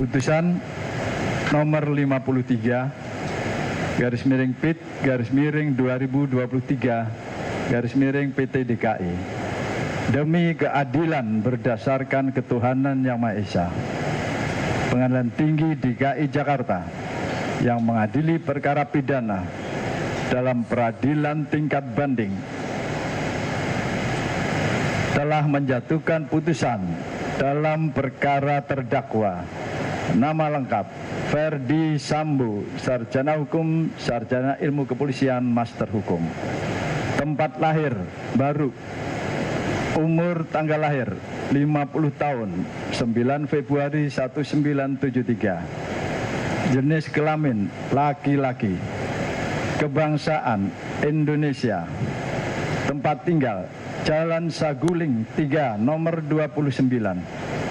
Putusan nomor 53 garis miring PIT garis miring 2023 garis miring PT DKI demi keadilan berdasarkan ketuhanan Yang Maha Esa. Pengadilan Tinggi DKI Jakarta yang mengadili perkara pidana dalam peradilan tingkat banding telah menjatuhkan putusan dalam perkara terdakwa nama lengkap Ferdi Sambo, Sarjana Hukum, Sarjana Ilmu Kepolisian, Master Hukum. Tempat lahir baru, umur tanggal lahir 50 tahun, 9 Februari 1973. Jenis kelamin laki-laki. Kebangsaan Indonesia. Tempat tinggal Jalan Saguling 3 nomor 29,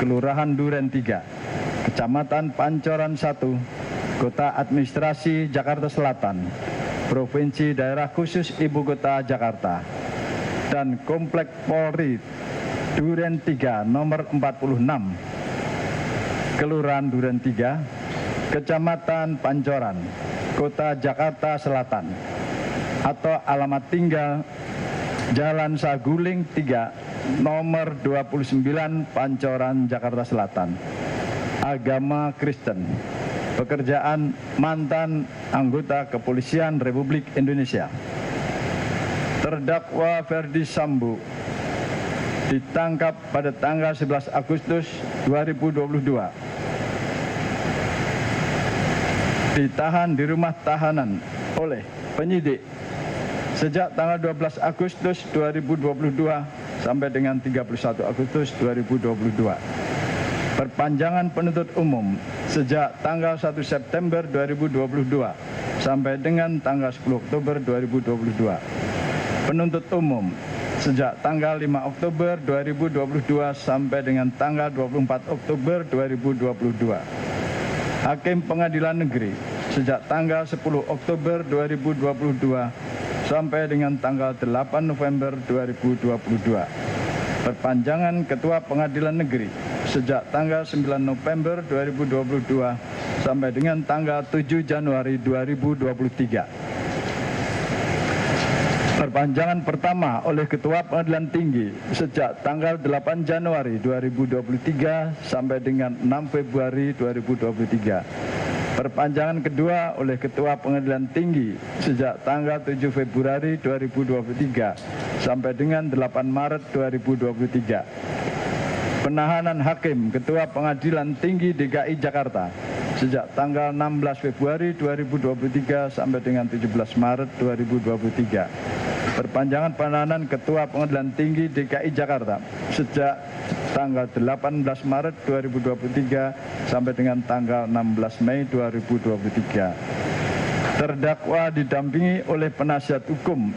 Kelurahan Duren 3. Kecamatan Pancoran 1, Kota Administrasi Jakarta Selatan, Provinsi Daerah Khusus Ibu Kota Jakarta, dan Komplek Polri Duren 3 nomor 46, Kelurahan Duren 3, Kecamatan Pancoran, Kota Jakarta Selatan, atau alamat tinggal Jalan Saguling 3 nomor 29 Pancoran, Jakarta Selatan. Agama Kristen. Pekerjaan mantan anggota Kepolisian Republik Indonesia. Terdakwa Ferdi Sambo ditangkap pada tanggal 11 Agustus 2022. Ditahan di rumah tahanan oleh penyidik sejak tanggal 12 Agustus 2022 sampai dengan 31 Agustus 2022. Perpanjangan penuntut umum sejak tanggal 1 September 2022 sampai dengan tanggal 10 Oktober 2022. Penuntut umum sejak tanggal 5 Oktober 2022 sampai dengan tanggal 24 Oktober 2022. Hakim Pengadilan Negeri sejak tanggal 10 Oktober 2022 sampai dengan tanggal 8 November 2022. Perpanjangan Ketua Pengadilan Negeri sejak tanggal 9 November 2022 sampai dengan tanggal 7 Januari 2023. Perpanjangan pertama oleh Ketua Pengadilan Tinggi sejak tanggal 8 Januari 2023 sampai dengan 6 Februari 2023. Perpanjangan kedua oleh Ketua Pengadilan Tinggi sejak tanggal 7 Februari 2023 sampai dengan 8 Maret 2023. Penahanan Hakim Ketua Pengadilan Tinggi DKI Jakarta sejak tanggal 16 Februari 2023 sampai dengan 17 Maret 2023. Perpanjangan penahanan Ketua Pengadilan Tinggi DKI Jakarta sejak tanggal 18 Maret 2023 sampai dengan tanggal 16 Mei 2023. Terdakwa didampingi oleh penasihat hukum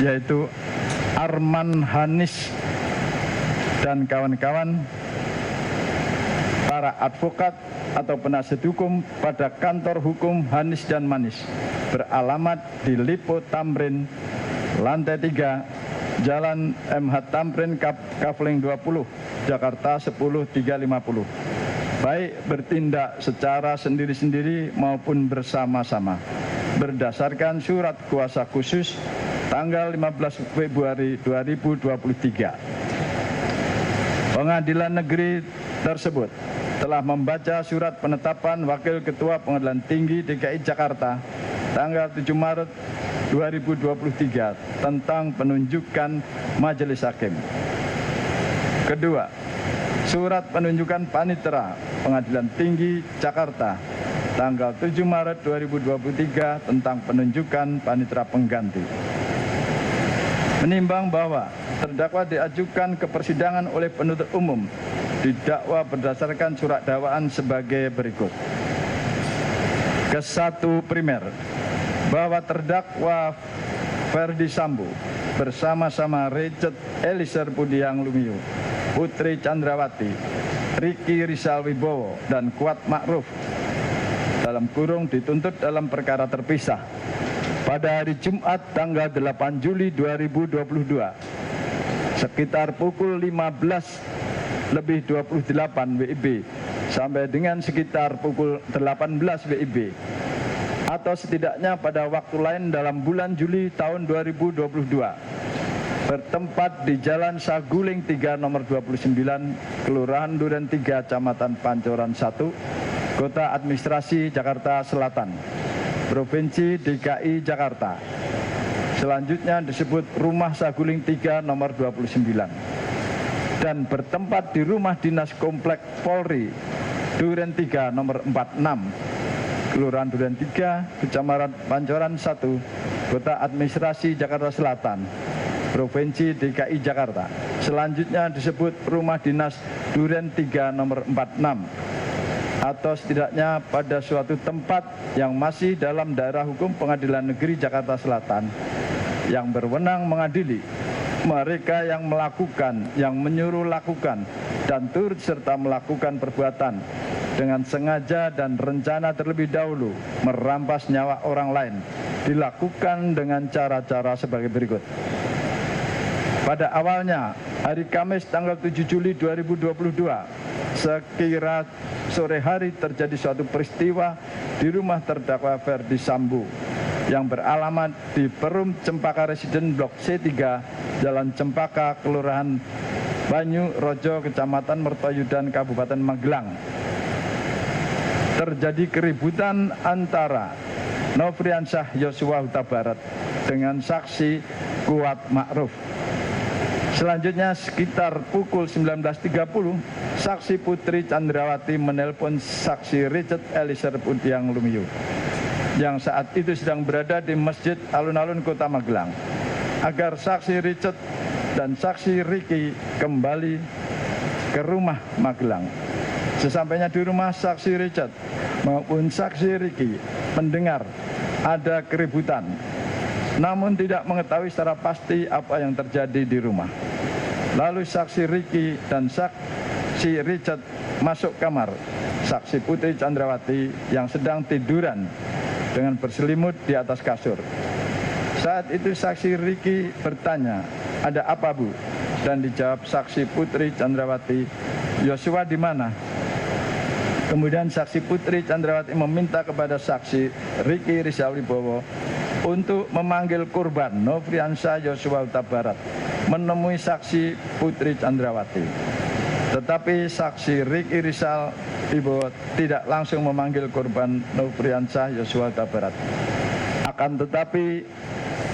yaitu Arman Hanis dan kawan-kawan, para advokat atau penasihat hukum pada kantor hukum Hanis dan Manis beralamat di Lipo Tamrin, lantai 3, Jalan MH Tamrin Kavling 20, Jakarta 10350. Baik bertindak secara sendiri-sendiri maupun bersama-sama berdasarkan surat kuasa khusus tanggal 15 Februari 2023. Pengadilan Negeri tersebut telah membaca surat penetapan Wakil Ketua Pengadilan Tinggi DKI Jakarta tanggal 7 Maret 2023 tentang penunjukan Majelis Hakim. Kedua, surat penunjukan Panitera Pengadilan Tinggi Jakarta tanggal 7 Maret 2023 tentang penunjukan Panitera Pengganti. Menimbang bahwa terdakwa diajukan ke persidangan oleh penuntut umum didakwa berdasarkan surat dakwaan sebagai berikut. Ke-1 primer, bahwa terdakwa Ferdi Sambo bersama-sama Richard Eliezer Budiang Lumiu, Putri Chandrawati, Riki Rizal Wibowo, dan Kuat Ma'ruf dalam kurung dituntut dalam perkara terpisah pada hari Jumat tanggal 8 Juli 2022 sekitar pukul 15 lebih 28 WIB sampai dengan sekitar pukul 18 WIB atau setidaknya pada waktu lain dalam bulan Juli tahun 2022 bertempat di Jalan Saguling 3 nomor 29, Kelurahan Duren 3, Kecamatan Pancoran 1, Kota Administrasi Jakarta Selatan, Provinsi DKI Jakarta. Selanjutnya disebut Rumah Saguling 3 nomor 29 dan bertempat di Rumah Dinas Komplek Polri Duren 3 nomor 46, Kelurahan Duren 3, Kecamatan Pancoran 1, Kota Administrasi Jakarta Selatan, Provinsi DKI Jakarta. Selanjutnya disebut Rumah Dinas Duren 3 nomor 46 atau setidaknya pada suatu tempat yang masih dalam daerah hukum Pengadilan Negeri Jakarta Selatan yang berwenang mengadili mereka yang melakukan, yang menyuruh lakukan dan turut serta melakukan perbuatan dengan sengaja dan rencana terlebih dahulu merampas nyawa orang lain dilakukan dengan cara-cara sebagai berikut. Pada awalnya, hari Kamis tanggal 7 Juli 2022, sekira sore hari terjadi suatu peristiwa di rumah terdakwa Ferdi Sambo yang beralamat di Perum Cempaka Residen Blok C3, Jalan Cempaka, Kelurahan Banyu Rojo, Kecamatan Mertoyudan, Kabupaten Magelang. Terjadi keributan antara Nofriansyah Yosua Huta Barat dengan saksi Kuat Ma'ruf. Selanjutnya sekitar pukul 19.30, saksi Putri Chandrawati menelpon saksi Richard Elisir Pudiang Lumiu yang saat itu sedang berada di Masjid Alun-Alun Kota Magelang agar saksi Richard dan saksi Ricky kembali ke rumah Magelang. Sesampainya di rumah, saksi Richard maupun saksi Ricky mendengar ada keributan, namun tidak mengetahui secara pasti apa yang terjadi di rumah. Lalu saksi Ricky dan saksi Richard masuk kamar saksi Putri Chandrawati yang sedang tiduran dengan berselimut di atas kasur. Saat itu saksi Ricky bertanya, "Ada apa, Bu?" Dan dijawab saksi Putri Chandrawati, "Yosua di mana?" Kemudian saksi Putri Chandrawati meminta kepada saksi Ricky Rizal Wibowo untuk memanggil korban Nofriansyah Yosua Huta Barat menemui saksi Putri Chandrawati. Tetapi saksi Ricky Rizal Wibowo tidak langsung memanggil korban Nofriansyah Yosua Huta Barat. Akan tetapi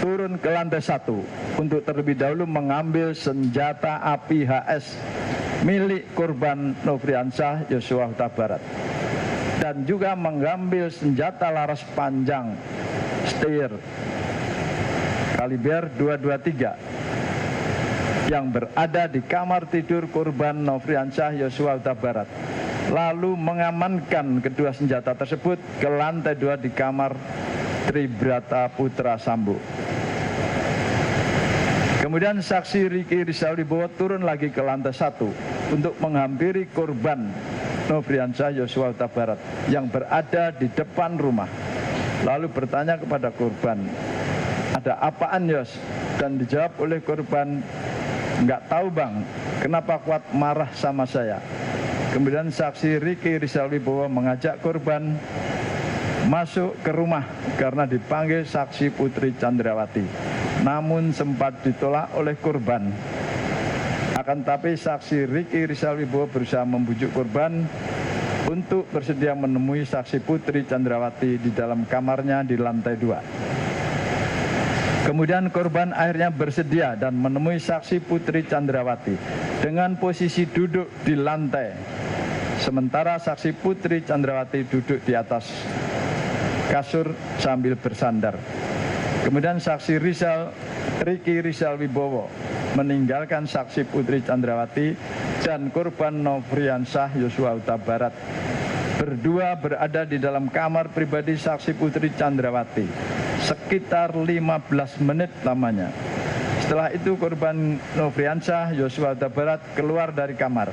turun ke lantai 1 untuk terlebih dahulu mengambil senjata api HS milik korban Nofriansyah Yosua Huta Barat dan juga mengambil senjata laras panjang Steyr kaliber 223 yang berada di kamar tidur korban Nofriansyah Yosua Huta Barat, lalu mengamankan kedua senjata tersebut ke lantai 2 di kamar Tribrata Putra Sambo. Kemudian saksi Ricky Rizal Wibowo turun lagi ke lantai 1 untuk menghampiri korban Nofriansyah Yosua Huta Barat yang berada di depan rumah, lalu bertanya kepada korban, "Ada apaan, Yos?" Dan dijawab oleh korban, "Enggak tahu, Bang, kenapa Kuat marah sama saya." Kemudian saksi Ricky Rizal Wibowo mengajak korban masuk ke rumah karena dipanggil saksi Putri Chandrawati, namun sempat ditolak oleh korban. Akan tapi saksi Ricky Rizal Wibowo berusaha membujuk korban untuk bersedia menemui saksi Putri Chandrawati di dalam kamarnya di lantai 2. Kemudian korban akhirnya bersedia dan menemui saksi Putri Chandrawati dengan posisi duduk di lantai, sementara saksi Putri Chandrawati duduk di atas kasur sambil bersandar. Kemudian saksi Ricky Rizal Wibowo meninggalkan saksi Putri Chandrawati dan korban Nofriansyah Yosua Huta Barat. Berdua berada di dalam kamar pribadi saksi Putri Chandrawati sekitar 15 menit lamanya. Setelah itu korban Nofriansyah Yosua Huta Barat keluar dari kamar.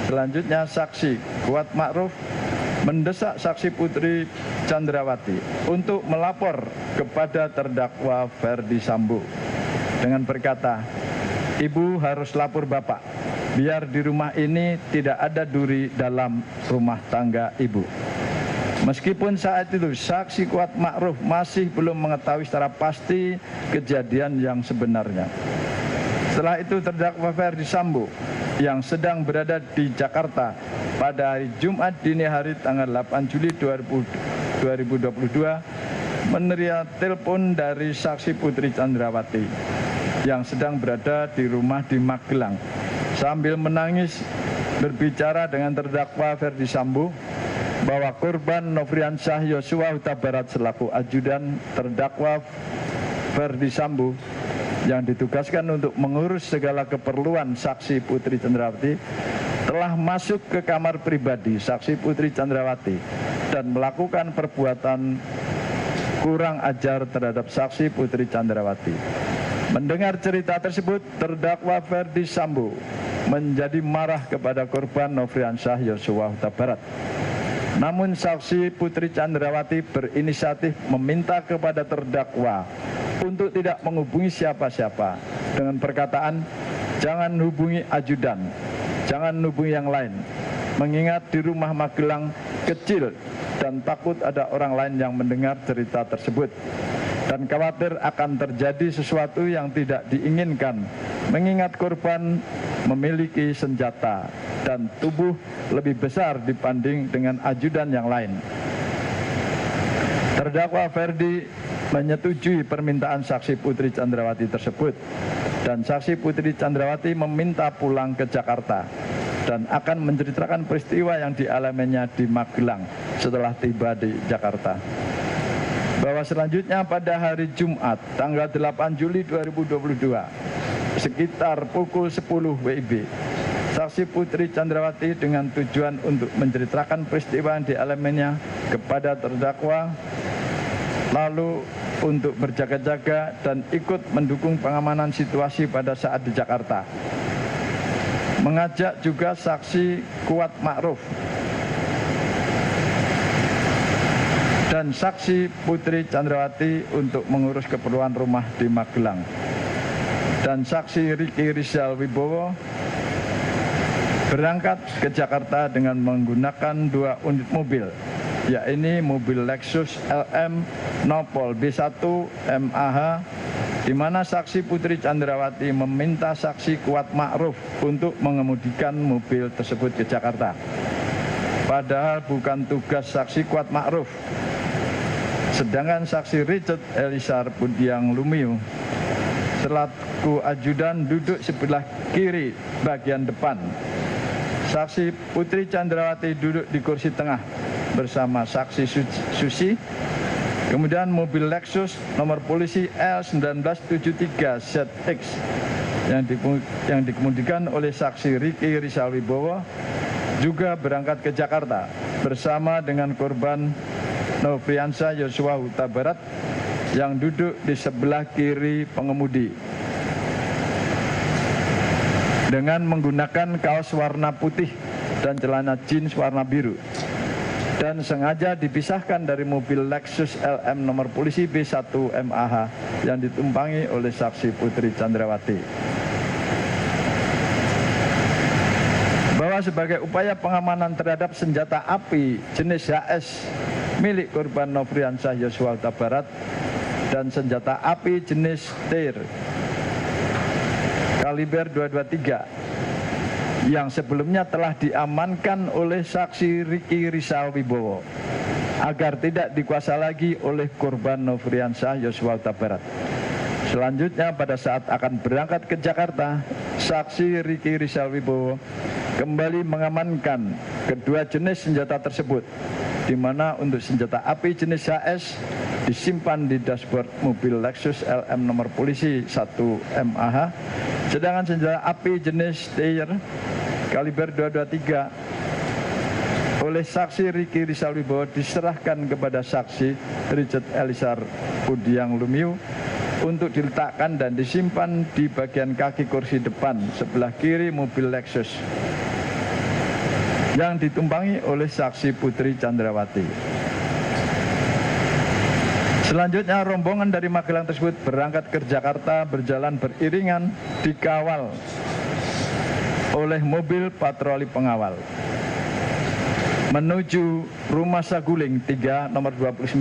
Selanjutnya saksi Kuat Ma'ruf mendesak saksi Putri Chandrawati untuk melapor kepada terdakwa Ferdi Sambo dengan berkata, "Ibu harus lapor Bapak biar di rumah ini tidak ada duri dalam rumah tangga ibu. Meskipun saat itu saksi Kuat Ma'ruf masih belum mengetahui secara pasti kejadian yang sebenarnya. Setelah itu terdakwa Ferdi Sambo yang sedang berada di Jakarta pada hari Jumat dini hari tanggal 8 Juli 2022 menerima telepon dari saksi Putri Chandrawati yang sedang berada di rumah di Magelang. Sambil menangis berbicara dengan terdakwa Ferdi Sambo bahwa korban Nofriansyah Yosua Huta Barat selaku ajudan terdakwa Ferdi Sambo yang ditugaskan untuk mengurus segala keperluan saksi Putri Chandrawati telah masuk ke kamar pribadi saksi Putri Chandrawati dan melakukan perbuatan kurang ajar terhadap saksi Putri Chandrawati. Mendengar cerita tersebut, terdakwa Ferdi Sambo menjadi marah kepada korban Nofriansyah Yosua Huta Barat. Namun saksi Putri Chandrawati berinisiatif meminta kepada terdakwa untuk tidak menghubungi siapa-siapa dengan perkataan jangan hubungi ajudan, jangan hubungi yang lain, mengingat di rumah Magelang kecil dan takut ada orang lain yang mendengar cerita tersebut dan khawatir akan terjadi sesuatu yang tidak diinginkan mengingat korban memiliki senjata dan tubuh lebih besar dibanding dengan ajudan yang lain. Terdakwa Ferdi menyetujui permintaan saksi Putri Chandrawati tersebut dan saksi Putri Chandrawati meminta pulang ke Jakarta dan akan menceritakan peristiwa yang dialaminya di Magelang setelah tiba di Jakarta. Bahwa selanjutnya pada hari Jumat tanggal 8 Juli 2022 sekitar pukul 10 WIB, saksi Putri Chandrawati dengan tujuan untuk menceritakan peristiwa yang dialaminya kepada terdakwa, lalu untuk berjaga-jaga dan ikut mendukung pengamanan situasi pada saat di Jakarta. Mengajak juga saksi Kuat Ma'ruf dan saksi Putri Chandrawati untuk mengurus keperluan rumah di Magelang. Dan saksi Riki Rizal Wibowo berangkat ke Jakarta dengan menggunakan 2 unit mobil, yakni mobil Lexus LM Nopol B1 MAH, di mana saksi Putri Chandrawati meminta saksi Kuat Ma'ruf untuk mengemudikan mobil tersebut ke Jakarta. Padahal bukan tugas saksi Kuat Ma'ruf. Sedangkan saksi Richard Elisar Budiang Lumiu selaku ajudan duduk sebelah kiri bagian depan. Saksi Putri Chandrawati duduk di kursi tengah bersama saksi Susi. Kemudian mobil Lexus nomor polisi L1973ZX yang dikemudikan oleh saksi Riki Rizal Wibowo juga berangkat ke Jakarta bersama dengan korban Nofriansyah Yosua Huta Barat yang duduk di sebelah kiri pengemudi dengan menggunakan kaos warna putih dan celana jeans warna biru, dan sengaja dipisahkan dari mobil Lexus LM nomor polisi B1 MAH yang ditumpangi oleh saksi Putri Chandrawati. Bahwa sebagai upaya pengamanan terhadap senjata api jenis HS milik korban Nofriansyah Yosua Huta Barat dan senjata api jenis TIR kaliber 223 yang sebelumnya telah diamankan oleh saksi Riki Rizal Wibowo agar tidak dikuasai lagi oleh korban Nofriansyah Yosua Huta Barat. Selanjutnya pada saat akan berangkat ke Jakarta, saksi Riki Rizal Wibowo kembali mengamankan kedua jenis senjata tersebut, di mana untuk senjata api jenis HS disimpan di dashboard mobil Lexus LM nomor polisi 1 MAH, sedangkan senjata api jenis TIR kaliber 223 oleh saksi Riki Rizal Wibowo diserahkan kepada saksi Richard Elisar Budiang Lumiu untuk diletakkan dan disimpan di bagian kaki kursi depan sebelah kiri mobil Lexus yang ditumpangi oleh saksi Putri Chandrawati. Selanjutnya rombongan dari Magelang tersebut berangkat ke Jakarta berjalan beriringan dikawal oleh mobil patroli pengawal menuju Rumah Saguling 3 nomor 29.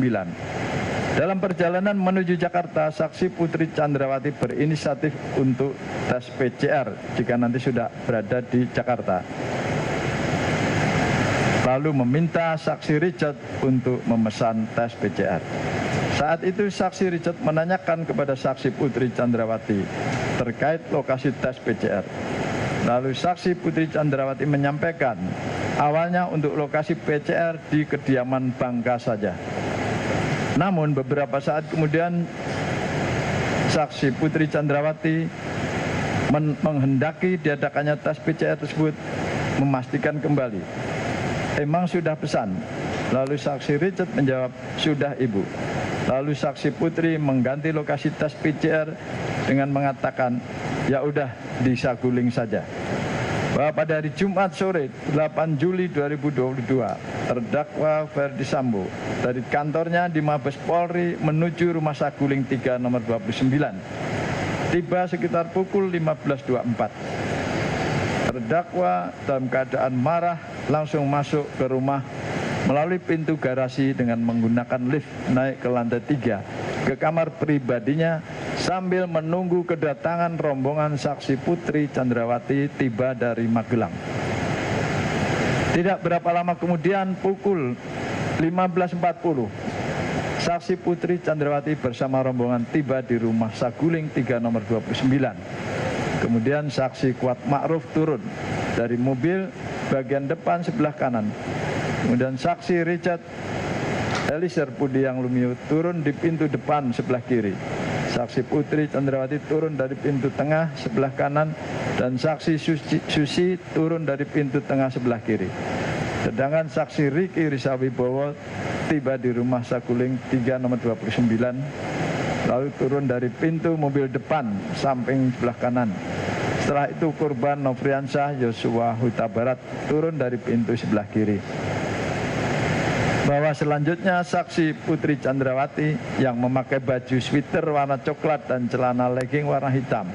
Dalam perjalanan menuju Jakarta, saksi Putri Chandrawati berinisiatif untuk tes PCR jika nanti sudah berada di Jakarta. Lalu meminta saksi Richard untuk memesan tes PCR. Saat itu saksi Richard menanyakan kepada saksi Putri Chandrawati terkait lokasi tes PCR. Lalu saksi Putri Chandrawati menyampaikan awalnya untuk lokasi PCR di kediaman Bangka saja. Namun beberapa saat kemudian saksi Putri Chandrawati menghendaki diadakannya tes PCR tersebut memastikan kembali, emang sudah pesan? Lalu saksi Richard menjawab, sudah ibu. Lalu saksi Putri mengganti lokasi tes PCR dengan mengatakan, ya udah di Saguling saja. Bahwa pada hari Jumat sore 8 Juli 2022 terdakwa Ferdi Sambo dari kantornya di Mabes Polri menuju Rumah Saguling 3 nomor 29 tiba sekitar pukul 15.24. Terdakwa dalam keadaan marah langsung masuk ke rumah melalui pintu garasi dengan menggunakan lift naik ke lantai 3 ke kamar pribadinya sambil menunggu kedatangan rombongan saksi Putri Chandrawati tiba dari Magelang. Tidak berapa lama kemudian pukul 15.40 saksi Putri Chandrawati bersama rombongan tiba di Rumah Saguling 3 nomor 29. Kemudian saksi Kuat Ma'ruf turun dari mobil bagian depan sebelah kanan. Kemudian saksi Richard Eliezer Pudiang Lumiu turun di pintu depan sebelah kiri. Saksi Putri Chandrawati turun dari pintu tengah sebelah kanan dan saksi Susi turun dari pintu tengah sebelah kiri. Sedangkan saksi Riki Rizawibowo tiba di Rumah Saguling 3 nomor 29 lalu turun dari pintu mobil depan samping sebelah kanan. Setelah itu korban Nofriansyah Yosua Huta Barat turun dari pintu sebelah kiri. Bahwa selanjutnya saksi Putri Chandrawati yang memakai baju sweater warna coklat dan celana legging warna hitam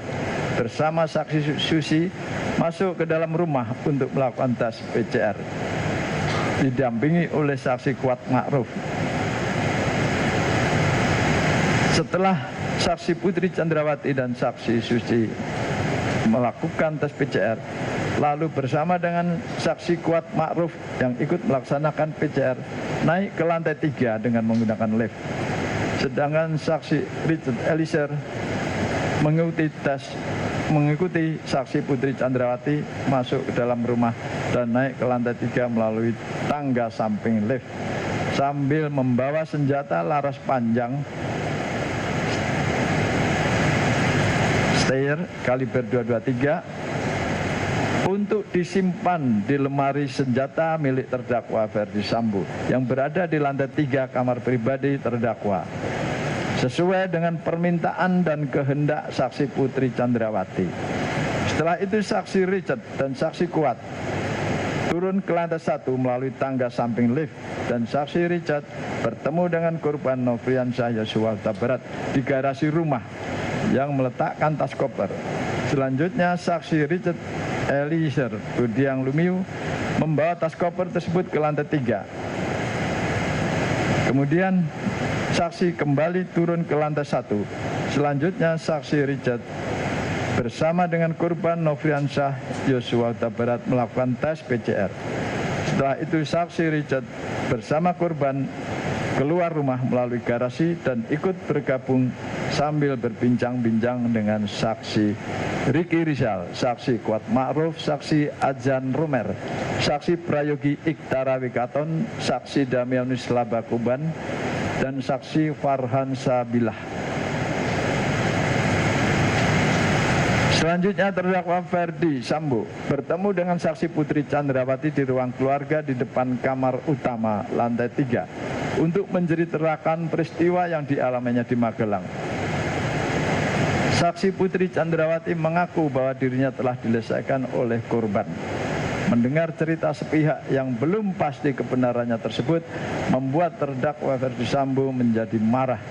bersama saksi Susi masuk ke dalam rumah untuk melakukan tes PCR didampingi oleh saksi Kuat Ma'ruf. Setelah saksi Putri Chandrawati dan saksi Susi melakukan tes PCR, lalu bersama dengan saksi Kuat Ma'ruf yang ikut melaksanakan PCR naik ke lantai 3 dengan menggunakan lift. Sedangkan saksi Richard Eliezer mengikuti saksi Putri Chandrawati masuk ke dalam rumah dan naik ke lantai 3 melalui tangga samping lift sambil membawa senjata laras panjang Steyr kaliber 223 untuk disimpan di lemari senjata milik terdakwa Ferdi Sambo yang berada di lantai 3 kamar pribadi terdakwa sesuai dengan permintaan dan kehendak saksi Putri Chandrawati. Setelah itu saksi Richard dan saksi Kuat turun ke lantai 1 melalui tangga samping lift dan saksi Richard bertemu dengan korban Nofriansyah Yosua Huta Barat di garasi rumah yang meletakkan tas koper. Selanjutnya saksi Richard Eliezer Pudiang Lumiu membawa tas koper tersebut ke lantai 3. Kemudian saksi kembali turun ke lantai 1. Selanjutnya saksi Richard bersama dengan korban Nofriansyah Yosua Huta Barat melakukan tes PCR. Setelah itu saksi Richard bersama korban keluar rumah melalui garasi dan ikut bergabung sambil berbincang-bincang dengan saksi Riki Rizal, saksi Kuat Ma'ruf, saksi Adjan Romer, saksi Prayogi Iktara Wikaton, saksi Damianus Labakuban, dan saksi Farhan Sabilah. Selanjutnya terdakwa Ferdi Sambo bertemu dengan saksi Putri Chandrawati di ruang keluarga di depan kamar utama lantai 3 untuk menceritakan peristiwa yang dialaminya di Magelang. Saksi Putri Chandrawati mengaku bahwa dirinya telah dilecehkan oleh korban. Mendengar cerita sepihak yang belum pasti kebenarannya tersebut membuat terdakwa Ferdi Sambo menjadi marah.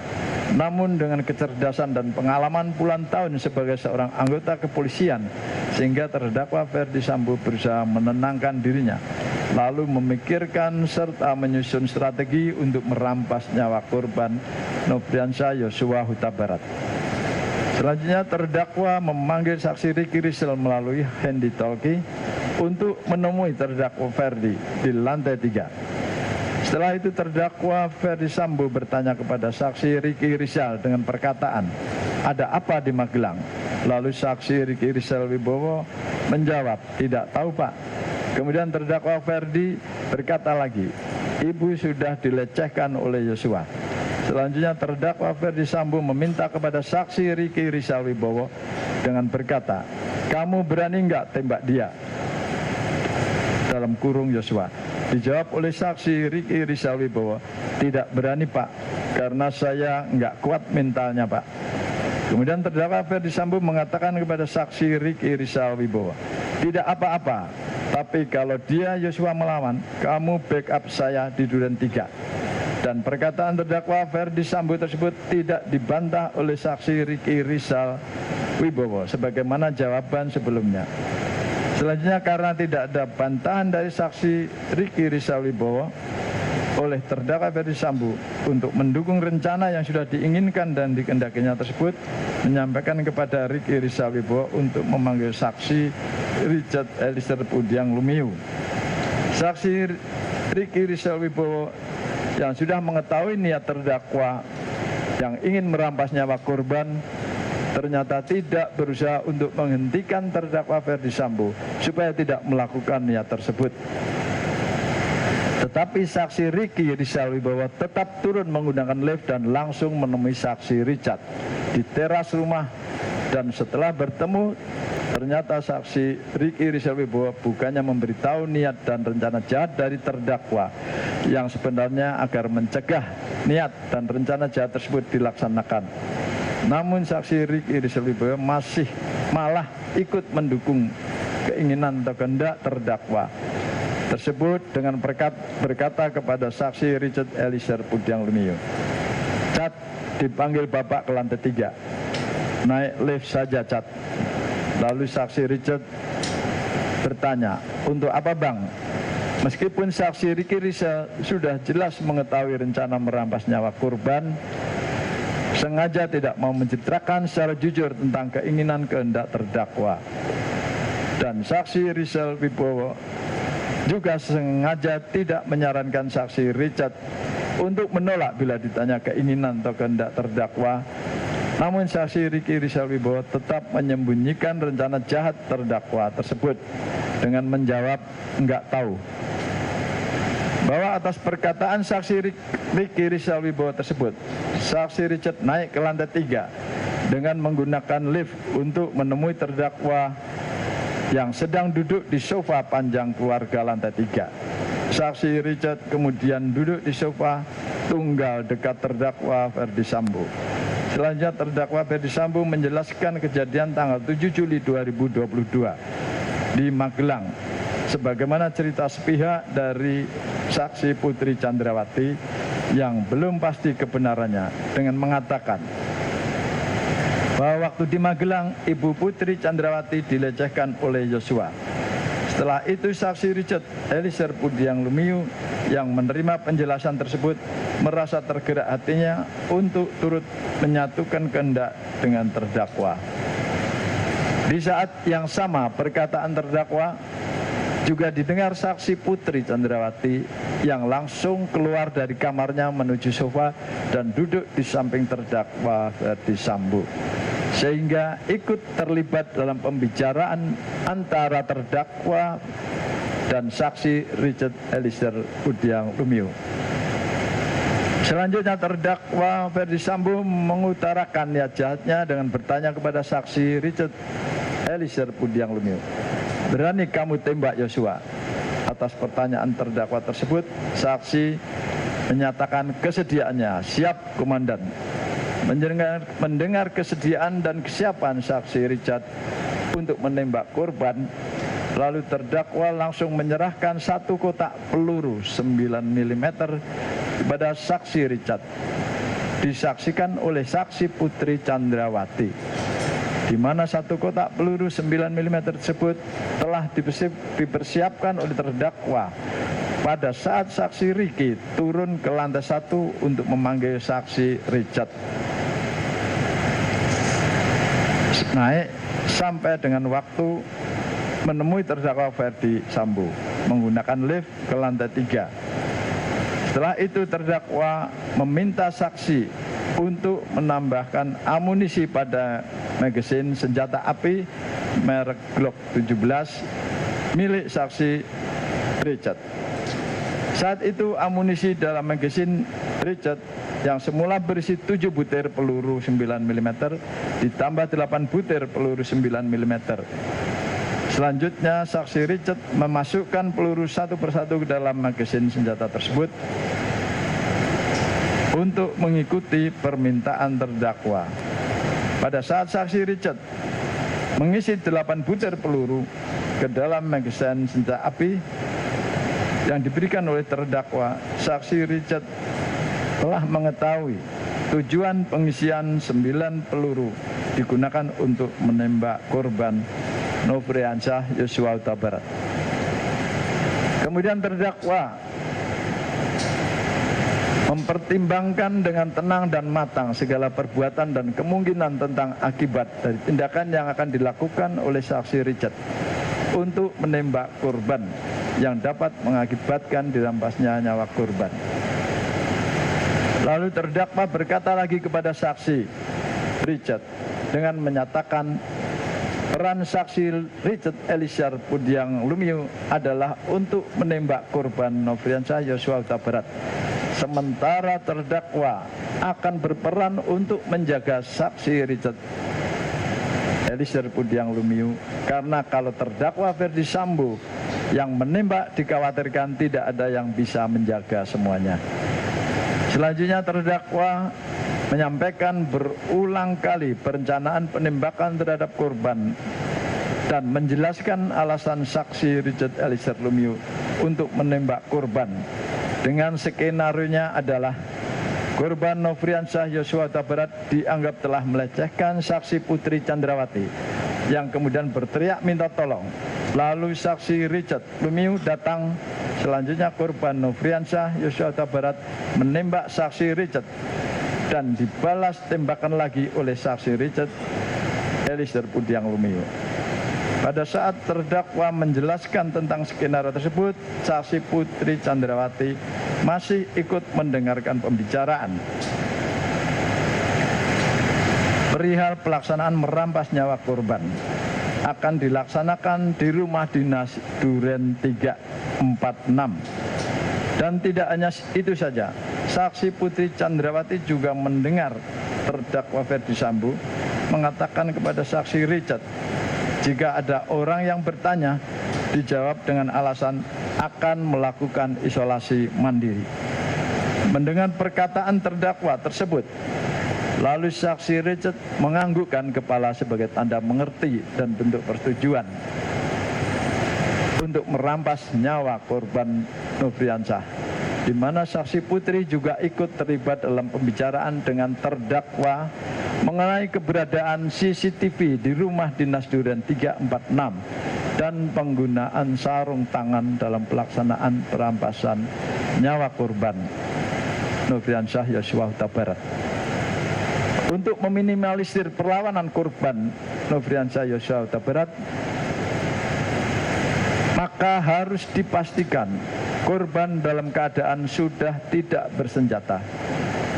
Namun dengan kecerdasan dan pengalaman puluhan tahun sebagai seorang anggota kepolisian sehingga terdakwa Ferdi Sambo berusaha menenangkan dirinya, lalu memikirkan serta menyusun strategi untuk merampas nyawa korban Nobriansyah Yosua Huta Barat. Selanjutnya terdakwa memanggil saksi Ricky Rizal melalui handy talkie untuk menemui terdakwa Ferdi di lantai 3. Setelah itu terdakwa Ferdi Sambo bertanya kepada saksi Ricky Rizal dengan perkataan, "Ada apa di Magelang?" Lalu saksi Ricky Rizal Wibowo menjawab, "Tidak tahu, Pak." Kemudian terdakwa Ferdi berkata lagi, "Ibu sudah dilecehkan oleh Yosua." Selanjutnya terdakwa Ferdi Sambo meminta kepada saksi Ricky Rizal Wibowo dengan berkata, "Kamu berani enggak tembak dia?" Dalam kurung Yosua. Dijawab oleh saksi Ricky Rizal Wibowo, "Tidak berani, Pak, karena saya enggak kuat mentalnya, Pak." Kemudian terdakwa Ferdi Sambo mengatakan kepada saksi Ricky Rizal Wibowo, "Tidak apa-apa, tapi kalau dia Yosua melawan, kamu backup saya di Duren 3. Dan perkataan terdakwa Ferdi Sambo tersebut tidak dibantah oleh saksi Ricky Rizal Wibowo sebagaimana jawaban sebelumnya. Selanjutnya karena tidak ada bantahan dari saksi Ricky Rizal Wibowo oleh terdakwa Ferdi Sambo untuk mendukung rencana yang sudah diinginkan dan dikehendakinya tersebut, menyampaikan kepada Ricky Rizal Wibowo untuk memanggil saksi Richard Eliezer Budiang Lumiu. Saksi Ricky Rizal Wibowo yang sudah mengetahui niat terdakwa yang ingin merampas nyawa korban ternyata tidak berusaha untuk menghentikan terdakwa Ferdi Sambo supaya tidak melakukan niat tersebut. Tetapi saksi Ricky Rizal Wibowo tetap turun menggunakan lift dan langsung menemui saksi Richard di teras rumah, dan setelah bertemu ternyata saksi Ricky Rizal Wibowo bukannya memberitahu niat dan rencana jahat dari terdakwa yang sebenarnya agar mencegah niat dan rencana jahat tersebut dilaksanakan. Namun saksi Ricky Rizal Wibowo malah ikut mendukung keinginan atau kehendak terdakwa tersebut dengan berkata kepada saksi Richard Eliezer Budiang Lumiu, "Cat, dipanggil Bapak ke lantai 3. Naik lift saja, Cat." Lalu saksi Richard bertanya, "Untuk apa, Bang?" Meskipun saksi Ricky Rizal sudah jelas mengetahui rencana merampas nyawa korban, sengaja tidak mau menceritakan secara jujur tentang keinginan kehendak terdakwa. Dan saksi Rizal Wibowo juga sengaja tidak menyarankan saksi Richard untuk menolak bila ditanya keinginan atau kehendak terdakwa. Namun saksi Ricky Rizal Wibowo tetap menyembunyikan rencana jahat terdakwa tersebut dengan menjawab enggak tahu. Bahwa atas perkataan saksi Ricky Rizal Wibowo tersebut, saksi Richard naik ke lantai 3 dengan menggunakan lift untuk menemui terdakwa yang sedang duduk di sofa panjang keluarga lantai 3. Saksi Richard kemudian duduk di sofa tunggal dekat terdakwa Ferdi Sambo. Selanjutnya terdakwa Ferdi Sambo menjelaskan kejadian tanggal 7 Juli 2022 di Magelang sebagaimana cerita sepihak dari saksi Putri Chandrawati yang belum pasti kebenarannya dengan mengatakan bahwa waktu di Magelang Ibu Putri Chandrawati dilecehkan oleh Yosua. Setelah itu saksi Richard Eliezer Budiang Lumiu yang menerima penjelasan tersebut merasa tergerak hatinya untuk turut menyatukan kehendak dengan terdakwa. Di saat yang sama perkataan terdakwa juga didengar saksi Putri Chandrawati yang langsung keluar dari kamarnya menuju sofa dan duduk di samping terdakwa Ferdi Sambo, sehingga ikut terlibat dalam pembicaraan antara terdakwa dan saksi Richard Eliezer Budiang Lumiu. Selanjutnya terdakwa Ferdi Sambo mengutarakan niat jahatnya dengan bertanya kepada saksi Richard Eliezer Budiang Lumiu, "Berani kamu tembak Yosua?" Atas pertanyaan terdakwa tersebut, saksi menyatakan kesediaannya, "Siap, Komandan." Mendengar kesediaan dan kesiapan saksi Richard untuk menembak korban, lalu terdakwa langsung menyerahkan satu kotak peluru 9 mm kepada saksi Richard. Disaksikan oleh saksi Putri Chandrawati. di mana satu kotak peluru 9 mm tersebut telah dipersiapkan oleh terdakwa pada saat saksi Ricky turun ke lantai 1 untuk memanggil saksi Richard. Naik sampai dengan waktu menemui terdakwa Ferdi Sambo menggunakan lift ke lantai 3. Setelah itu terdakwa meminta saksi untuk menambahkan amunisi pada magasin senjata api merek Glock 17 milik saksi Richard. Saat itu amunisi dalam magasin Richard yang semula berisi 7 butir peluru 9 mm ditambah 8 butir peluru 9 mm. Selanjutnya saksi Richard memasukkan peluru satu persatu ke dalam magasin senjata tersebut untuk mengikuti permintaan terdakwa. Pada saat saksi Richard mengisi 8 butir peluru ke dalam magasin senjata api yang diberikan oleh terdakwa, saksi Richard telah mengetahui tujuan pengisian 9 peluru digunakan untuk menembak korban Nofriansyah Yosua Huta Barat. Kemudian terdakwa mempertimbangkan dengan tenang dan matang segala perbuatan dan kemungkinan tentang akibat dari tindakan yang akan dilakukan oleh saksi Richard untuk menembak korban yang dapat mengakibatkan dirampasnya nyawa korban. Lalu terdakwa berkata lagi kepada saksi Richard dengan menyatakan peran saksi Richard Eliezer Pudiang Lumiu adalah untuk menembak korban Nofriansyah Yosua Huta Barat. Sementara terdakwa akan berperan untuk menjaga saksi Richard Eliezer Pudiang Lumiu, karena kalau terdakwa Ferdi Sambo yang menembak dikhawatirkan tidak ada yang bisa menjaga semuanya. Selanjutnya terdakwa menyampaikan berulang kali perencanaan penembakan terhadap korban dan menjelaskan alasan saksi Richard Eliezer Lumiu untuk menembak korban dengan skenario-nya adalah korban Nofriansyah Yosua Huta Barat dianggap telah melecehkan saksi Putri Chandrawati yang kemudian berteriak minta tolong. Lalu saksi Richard Lumiu datang. Selanjutnya korban Nofriansyah Yosua Huta Barat menembak saksi Richard dan dibalas tembakan lagi oleh saksi Richard Eliezer Pudiang Lumiu. Pada saat terdakwa menjelaskan tentang skenario tersebut, saksi Putri Chandrawati masih ikut mendengarkan pembicaraan perihal pelaksanaan merampas nyawa korban akan dilaksanakan di rumah dinas Duren 346. Dan tidak hanya itu saja, saksi Putri Chandrawati juga mendengar terdakwa Ferdi Sambo mengatakan kepada saksi Richard, jika ada orang yang bertanya, dijawab dengan alasan akan melakukan isolasi mandiri. Mendengar perkataan terdakwa tersebut, lalu saksi Richard menganggukkan kepala sebagai tanda mengerti dan bentuk persetujuan untuk merampas nyawa korban Nofriansyah, di mana saksi Putri juga ikut terlibat dalam pembicaraan dengan terdakwa mengenai keberadaan CCTV di rumah dinas Duren 346 dan penggunaan sarung tangan dalam pelaksanaan perampasan nyawa korban Nofriansyah Yosua Huta Barat. Untuk meminimalisir perlawanan korban Nofriansyah Yosua Huta Barat, maka harus dipastikan korban dalam keadaan sudah tidak bersenjata.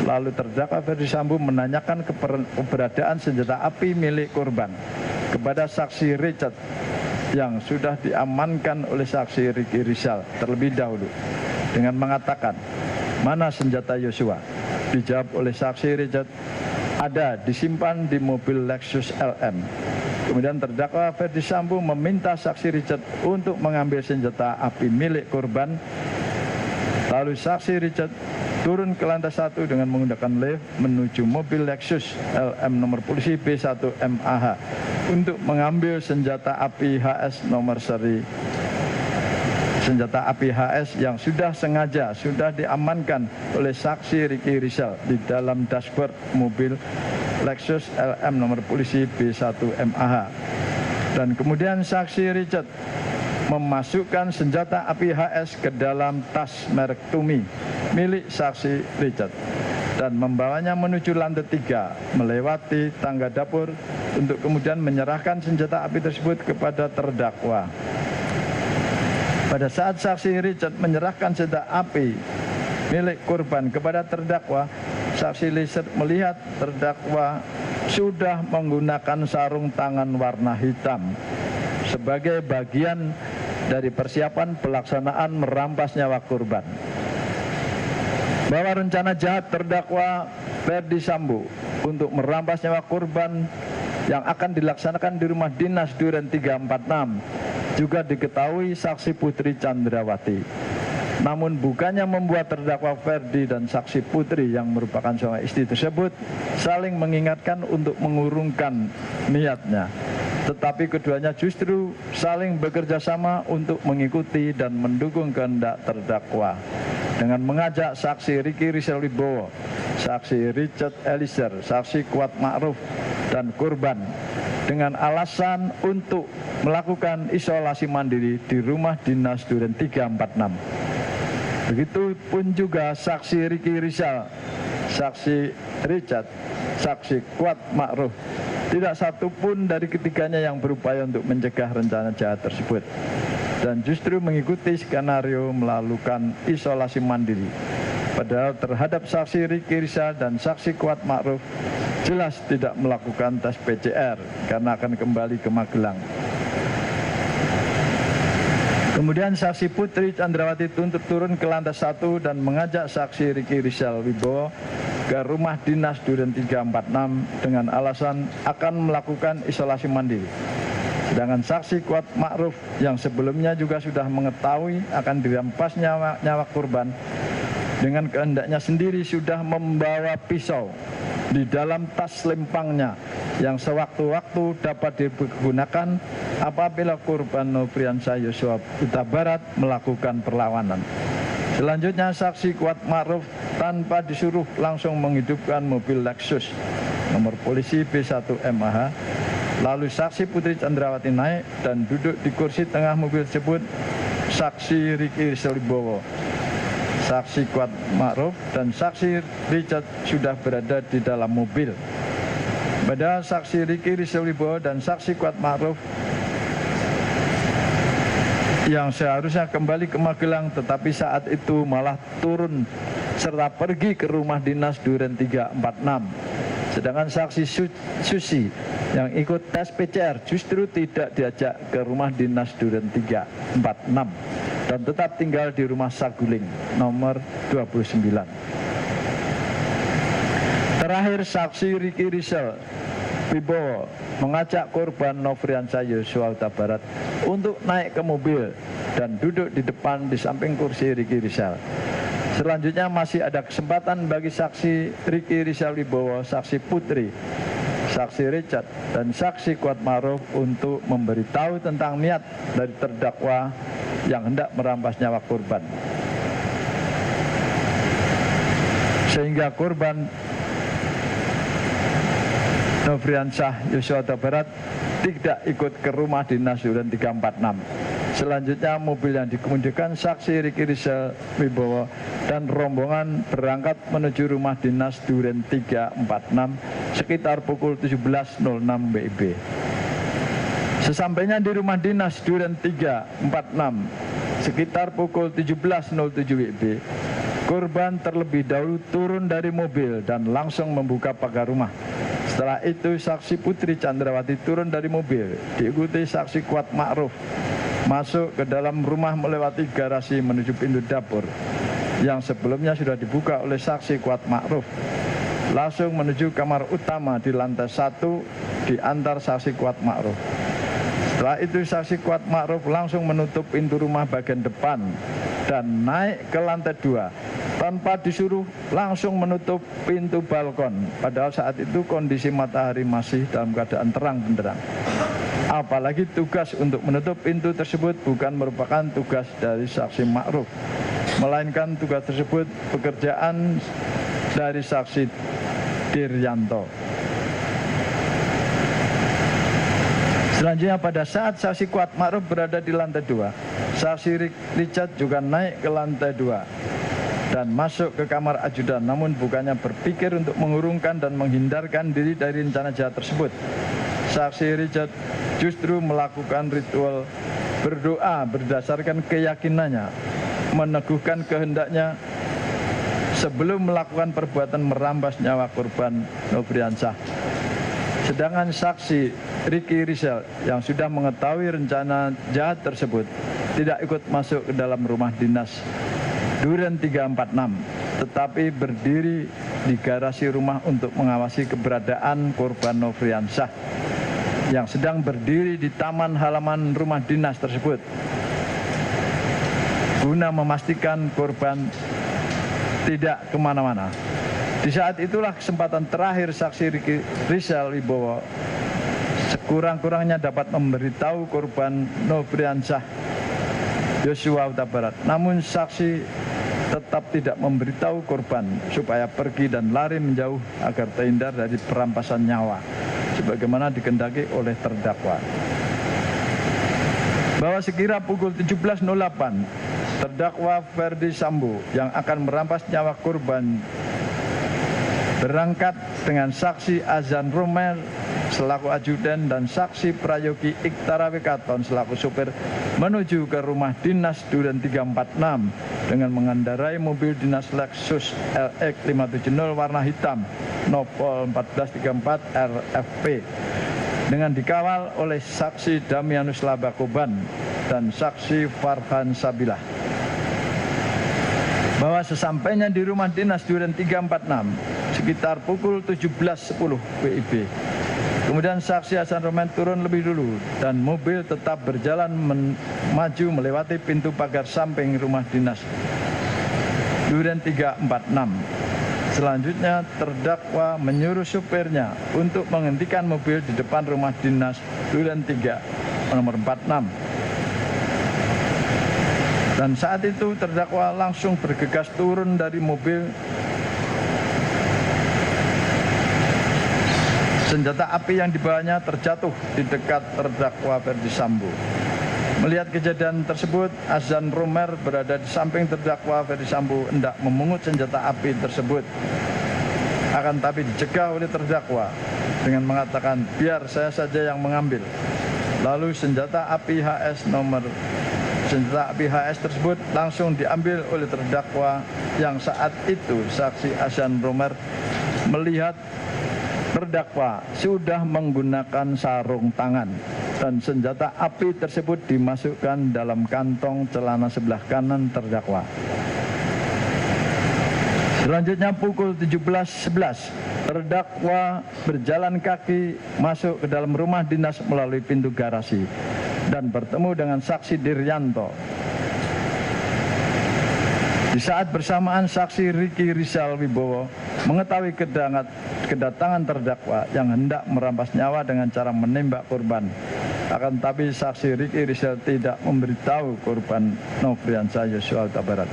Lalu terdakwa Ferdi Sambo menanyakan keberadaan senjata api milik korban kepada saksi Richard yang sudah diamankan oleh saksi Ricky Rizal terlebih dahulu dengan mengatakan, mana senjata Yosua? Dijawab oleh saksi Richard, ada, disimpan di mobil Lexus LM. Kemudian terdakwa Ferdi Sambo meminta saksi Richard untuk mengambil senjata api milik korban. Lalu saksi Richard turun ke lantai 1 dengan menggunakan lift menuju mobil Lexus LM nomor polisi B1MAH untuk mengambil senjata api HS nomor seri senjata api HS yang sudah diamankan oleh saksi Ricky Rizal di dalam dashboard mobil Lexus LM nomor polisi B1MAH. Dan kemudian saksi Richard memasukkan senjata api HS ke dalam tas merek Tumi milik saksi Richard dan membawanya menuju lantai 3 melewati tangga dapur untuk kemudian menyerahkan senjata api tersebut kepada terdakwa. Pada saat saksi Richard menyerahkan senjata api milik korban kepada terdakwa, saksi Richard melihat terdakwa sudah menggunakan sarung tangan warna hitam sebagai bagian dari persiapan pelaksanaan merampas nyawa korban. Bahwa rencana jahat terdakwa Ferdi Sambo untuk merampas nyawa korban yang akan dilaksanakan di rumah dinas Duren 346 juga diketahui saksi Putri Chandrawati. Namun bukannya membuat terdakwa Ferdi dan saksi Putri yang merupakan suami istri tersebut saling mengingatkan untuk mengurungkan niatnya, tetapi keduanya justru saling bekerja sama untuk mengikuti dan mendukung kehendak terdakwa dengan mengajak saksi Ricky Rizal Wibowo, saksi Richard Eliezer, saksi Kuat Ma'ruf dan korban dengan alasan untuk melakukan isolasi mandiri di rumah dinas Duren 346. Begitupun juga saksi Ricky Rizal, saksi Richard, saksi Kuat Ma'ruf. Tidak satupun dari ketiganya yang berupaya untuk mencegah rencana jahat tersebut dan justru mengikuti skenario melakukan isolasi mandiri. Padahal terhadap saksi Ricky Rizal dan saksi Kuat Ma'ruf jelas tidak melakukan tes PCR karena akan kembali ke Magelang. Kemudian saksi Putri Chandrawati tuntut turun ke lantai 1 dan mengajak saksi Ricky Rizal Wibowo ke rumah dinas Duren 346 dengan alasan akan melakukan isolasi mandiri. Sedangkan saksi Kuat Ma'ruf yang sebelumnya juga sudah mengetahui akan dirampas nyawa korban dengan kehendaknya sendiri sudah membawa pisau di dalam tas lempangnya yang sewaktu-waktu dapat digunakan apabila korban Nofriansah Yosua Huta Barat melakukan perlawanan. Selanjutnya saksi Kuat Ma'ruf tanpa disuruh langsung menghidupkan mobil Lexus nomor polisi B1MAH. Lalu saksi Putri Chandrawati naik dan duduk di kursi tengah mobil tersebut. Saksi Ricky Rizal Wibowo, saksi Kuat Ma'ruf dan saksi Richard sudah berada di dalam mobil. Padahal saksi Ricky Rizal Wibowo dan saksi Kuat Ma'ruf yang seharusnya kembali ke Magelang tetapi saat itu malah turun serta pergi ke rumah dinas Duren 346. Sedangkan saksi Susi yang ikut tes PCR justru tidak diajak ke rumah dinas Duren 346 dan tetap tinggal di rumah Saguling nomor 29. Terakhir saksi Ricky Rizal Wibowo mengajak korban Nofriansah Yosua Huta Barat untuk naik ke mobil dan duduk di depan di samping kursi Ricky Rizal. Selanjutnya masih ada kesempatan bagi saksi Ricky Rizal Wibowo, saksi Putri, saksi Richard dan saksi Kuat Ma'ruf untuk memberitahu tentang niat dari terdakwa yang hendak merampas nyawa korban. Sehingga korban Nofriansah Yosua Huta Barat tidak ikut ke rumah dinas Duren 346. Selanjutnya mobil yang dikemudikan saksi Ricky Rizal Wibowo dan rombongan berangkat menuju rumah dinas Duren 346 sekitar pukul 17.06 WIB. Sesampainya di rumah dinas Duren 346 sekitar pukul 17.07 WIB, korban terlebih dahulu turun dari mobil dan langsung membuka pagar rumah. Setelah itu saksi Putri Chandrawati turun dari mobil diikuti saksi Kuat Ma'ruf masuk ke dalam rumah melewati garasi menuju pintu dapur yang sebelumnya sudah dibuka oleh saksi Kuat Ma'ruf, langsung menuju kamar utama di lantai 1 diantar saksi Kuat Ma'ruf. Setelah itu saksi Kuat Ma'ruf langsung menutup pintu rumah bagian depan dan naik ke lantai 2 tanpa disuruh langsung menutup pintu balkon. Padahal saat itu kondisi matahari masih dalam keadaan terang benderang. Apalagi tugas untuk menutup pintu tersebut bukan merupakan tugas dari saksi Ma'ruf, melainkan tugas tersebut pekerjaan dari saksi Diryanto. Selanjutnya pada saat saksi Kuat Ma'ruf berada di lantai 2, saksi Richard juga naik ke lantai 2 dan masuk ke kamar ajudan, namun bukannya berpikir untuk mengurungkan dan menghindarkan diri dari rencana jahat tersebut. Saksi Richard justru melakukan ritual berdoa berdasarkan keyakinannya, meneguhkan kehendaknya sebelum melakukan perbuatan merampas nyawa korban Nofriansyah. Sedangkan saksi Ricky Rizal yang sudah mengetahui rencana jahat tersebut tidak ikut masuk ke dalam rumah dinas Duren 346, tetapi berdiri di garasi rumah untuk mengawasi keberadaan korban Nofriansyah yang sedang berdiri di taman halaman rumah dinas tersebut guna memastikan korban tidak kemana-mana. Di saat itulah kesempatan terakhir saksi Ricky Rizal Wibowo sekurang-kurangnya dapat memberitahu korban Nofriansyah Yosua Huta Barat. Namun saksi tetap tidak memberitahu korban supaya pergi dan lari menjauh agar terhindar dari perampasan nyawa sebagaimana dikehendaki oleh terdakwa. Bahwa sekira pukul 17.08 terdakwa Ferdi Sambo yang akan merampas nyawa korban berangkat dengan saksi Azan Romer selaku ajudan dan saksi Prayogi Iktara Wekaton selaku supir menuju ke rumah dinas Duren 346 dengan mengendarai mobil dinas Lexus LX 570 warna hitam Nopol 1434 RFP dengan dikawal oleh saksi Damianus Labakoban dan saksi Farhan Sabilah. Bahwa sesampainya di rumah dinas Duren 346 sekitar pukul 17.10 WIB. Kemudian saksi Hasan Roman turun lebih dulu dan mobil tetap berjalan maju melewati pintu pagar samping rumah dinas Duren 346. Selanjutnya terdakwa menyuruh supirnya untuk menghentikan mobil di depan rumah dinas Duren 3 nomor 46. Dan saat itu terdakwa langsung bergegas turun dari mobil. Senjata api yang dibawanya terjatuh di dekat terdakwa Ferdi Sambo. Melihat kejadian tersebut, Azan Romer berada di samping terdakwa Ferdi Sambo hendak memungut senjata api tersebut. Akan tapi dicegah oleh terdakwa dengan mengatakan, biar saya saja yang mengambil. Lalu senjata api HS tersebut langsung diambil oleh terdakwa yang saat itu saksi Azan Romer melihat terdakwa sudah menggunakan sarung tangan dan senjata api tersebut dimasukkan dalam kantong celana sebelah kanan terdakwa. Selanjutnya pukul 17.11 terdakwa berjalan kaki masuk ke dalam rumah dinas melalui pintu garasi dan bertemu dengan saksi Diryanto. Di saat bersamaan saksi Ricky Rizal Wibowo mengetahui kedatangan terdakwa yang hendak merampas nyawa dengan cara menembak korban. Akan tapi saksi Ricky Rizal tidak memberitahu korban Nofriansyah Yosua Huta Barat.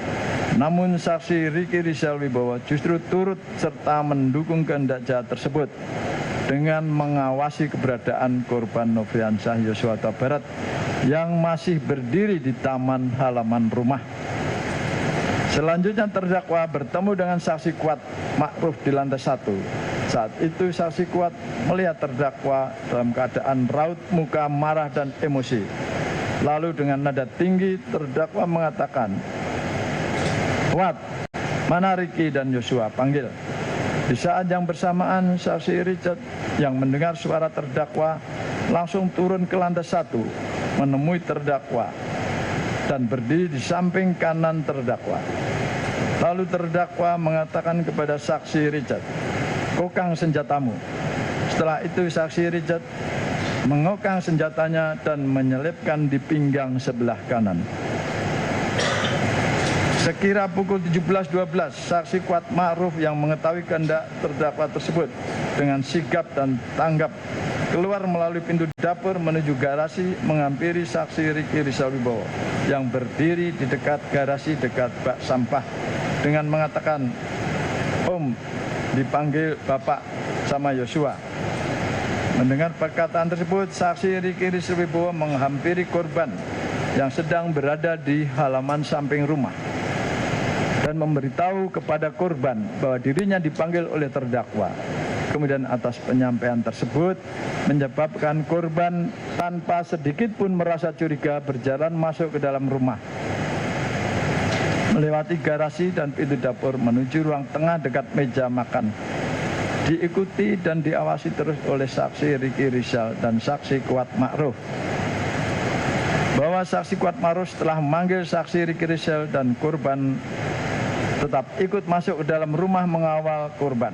Namun saksi Ricky Rizal Wibowo justru turut serta mendukung kehendak jahat tersebut dengan mengawasi keberadaan korban Nofriansyah Yosua Huta Barat yang masih berdiri di taman halaman rumah. Selanjutnya terdakwa bertemu dengan saksi Kuat Ma'ruf di lantai 1. Saat itu saksi Kuat melihat terdakwa dalam keadaan raut muka marah dan emosi. Lalu dengan nada tinggi terdakwa mengatakan, "Kuat, mana Ricky dan Yosua? Panggil." Di saat yang bersamaan saksi Richard yang mendengar suara terdakwa langsung turun ke lantai 1 menemui terdakwa dan berdiri di samping kanan terdakwa. Lalu terdakwa mengatakan kepada saksi Richard, "Kokang senjatamu." Setelah itu saksi Richard mengokang senjatanya dan menyelipkan di pinggang sebelah kanan. Sekira pukul 17.12, saksi Kuat Ma'ruf yang mengetahui kehendak terdakwa tersebut dengan sigap dan tanggap keluar melalui pintu dapur menuju garasi menghampiri saksi Ricky Rizal Wibowo yang berdiri di dekat garasi dekat bak sampah dengan mengatakan, "Om, dipanggil Bapak sama Yosua." Mendengar perkataan tersebut, saksi Riki Rizal Wibowo menghampiri korban yang sedang berada di halaman samping rumah dan memberitahu kepada korban bahwa dirinya dipanggil oleh terdakwa. Kemudian atas penyampaian tersebut menyebabkan korban tanpa sedikit pun merasa curiga berjalan masuk ke dalam rumah, melewati garasi dan pintu dapur menuju ruang tengah dekat meja makan. Diikuti dan diawasi terus oleh saksi Riki Rizal dan saksi Kuat Ma'ruf. Bahwa saksi Kuat Ma'ruf setelah memanggil saksi Riki Rizal dan korban tetap ikut masuk ke dalam rumah mengawal korban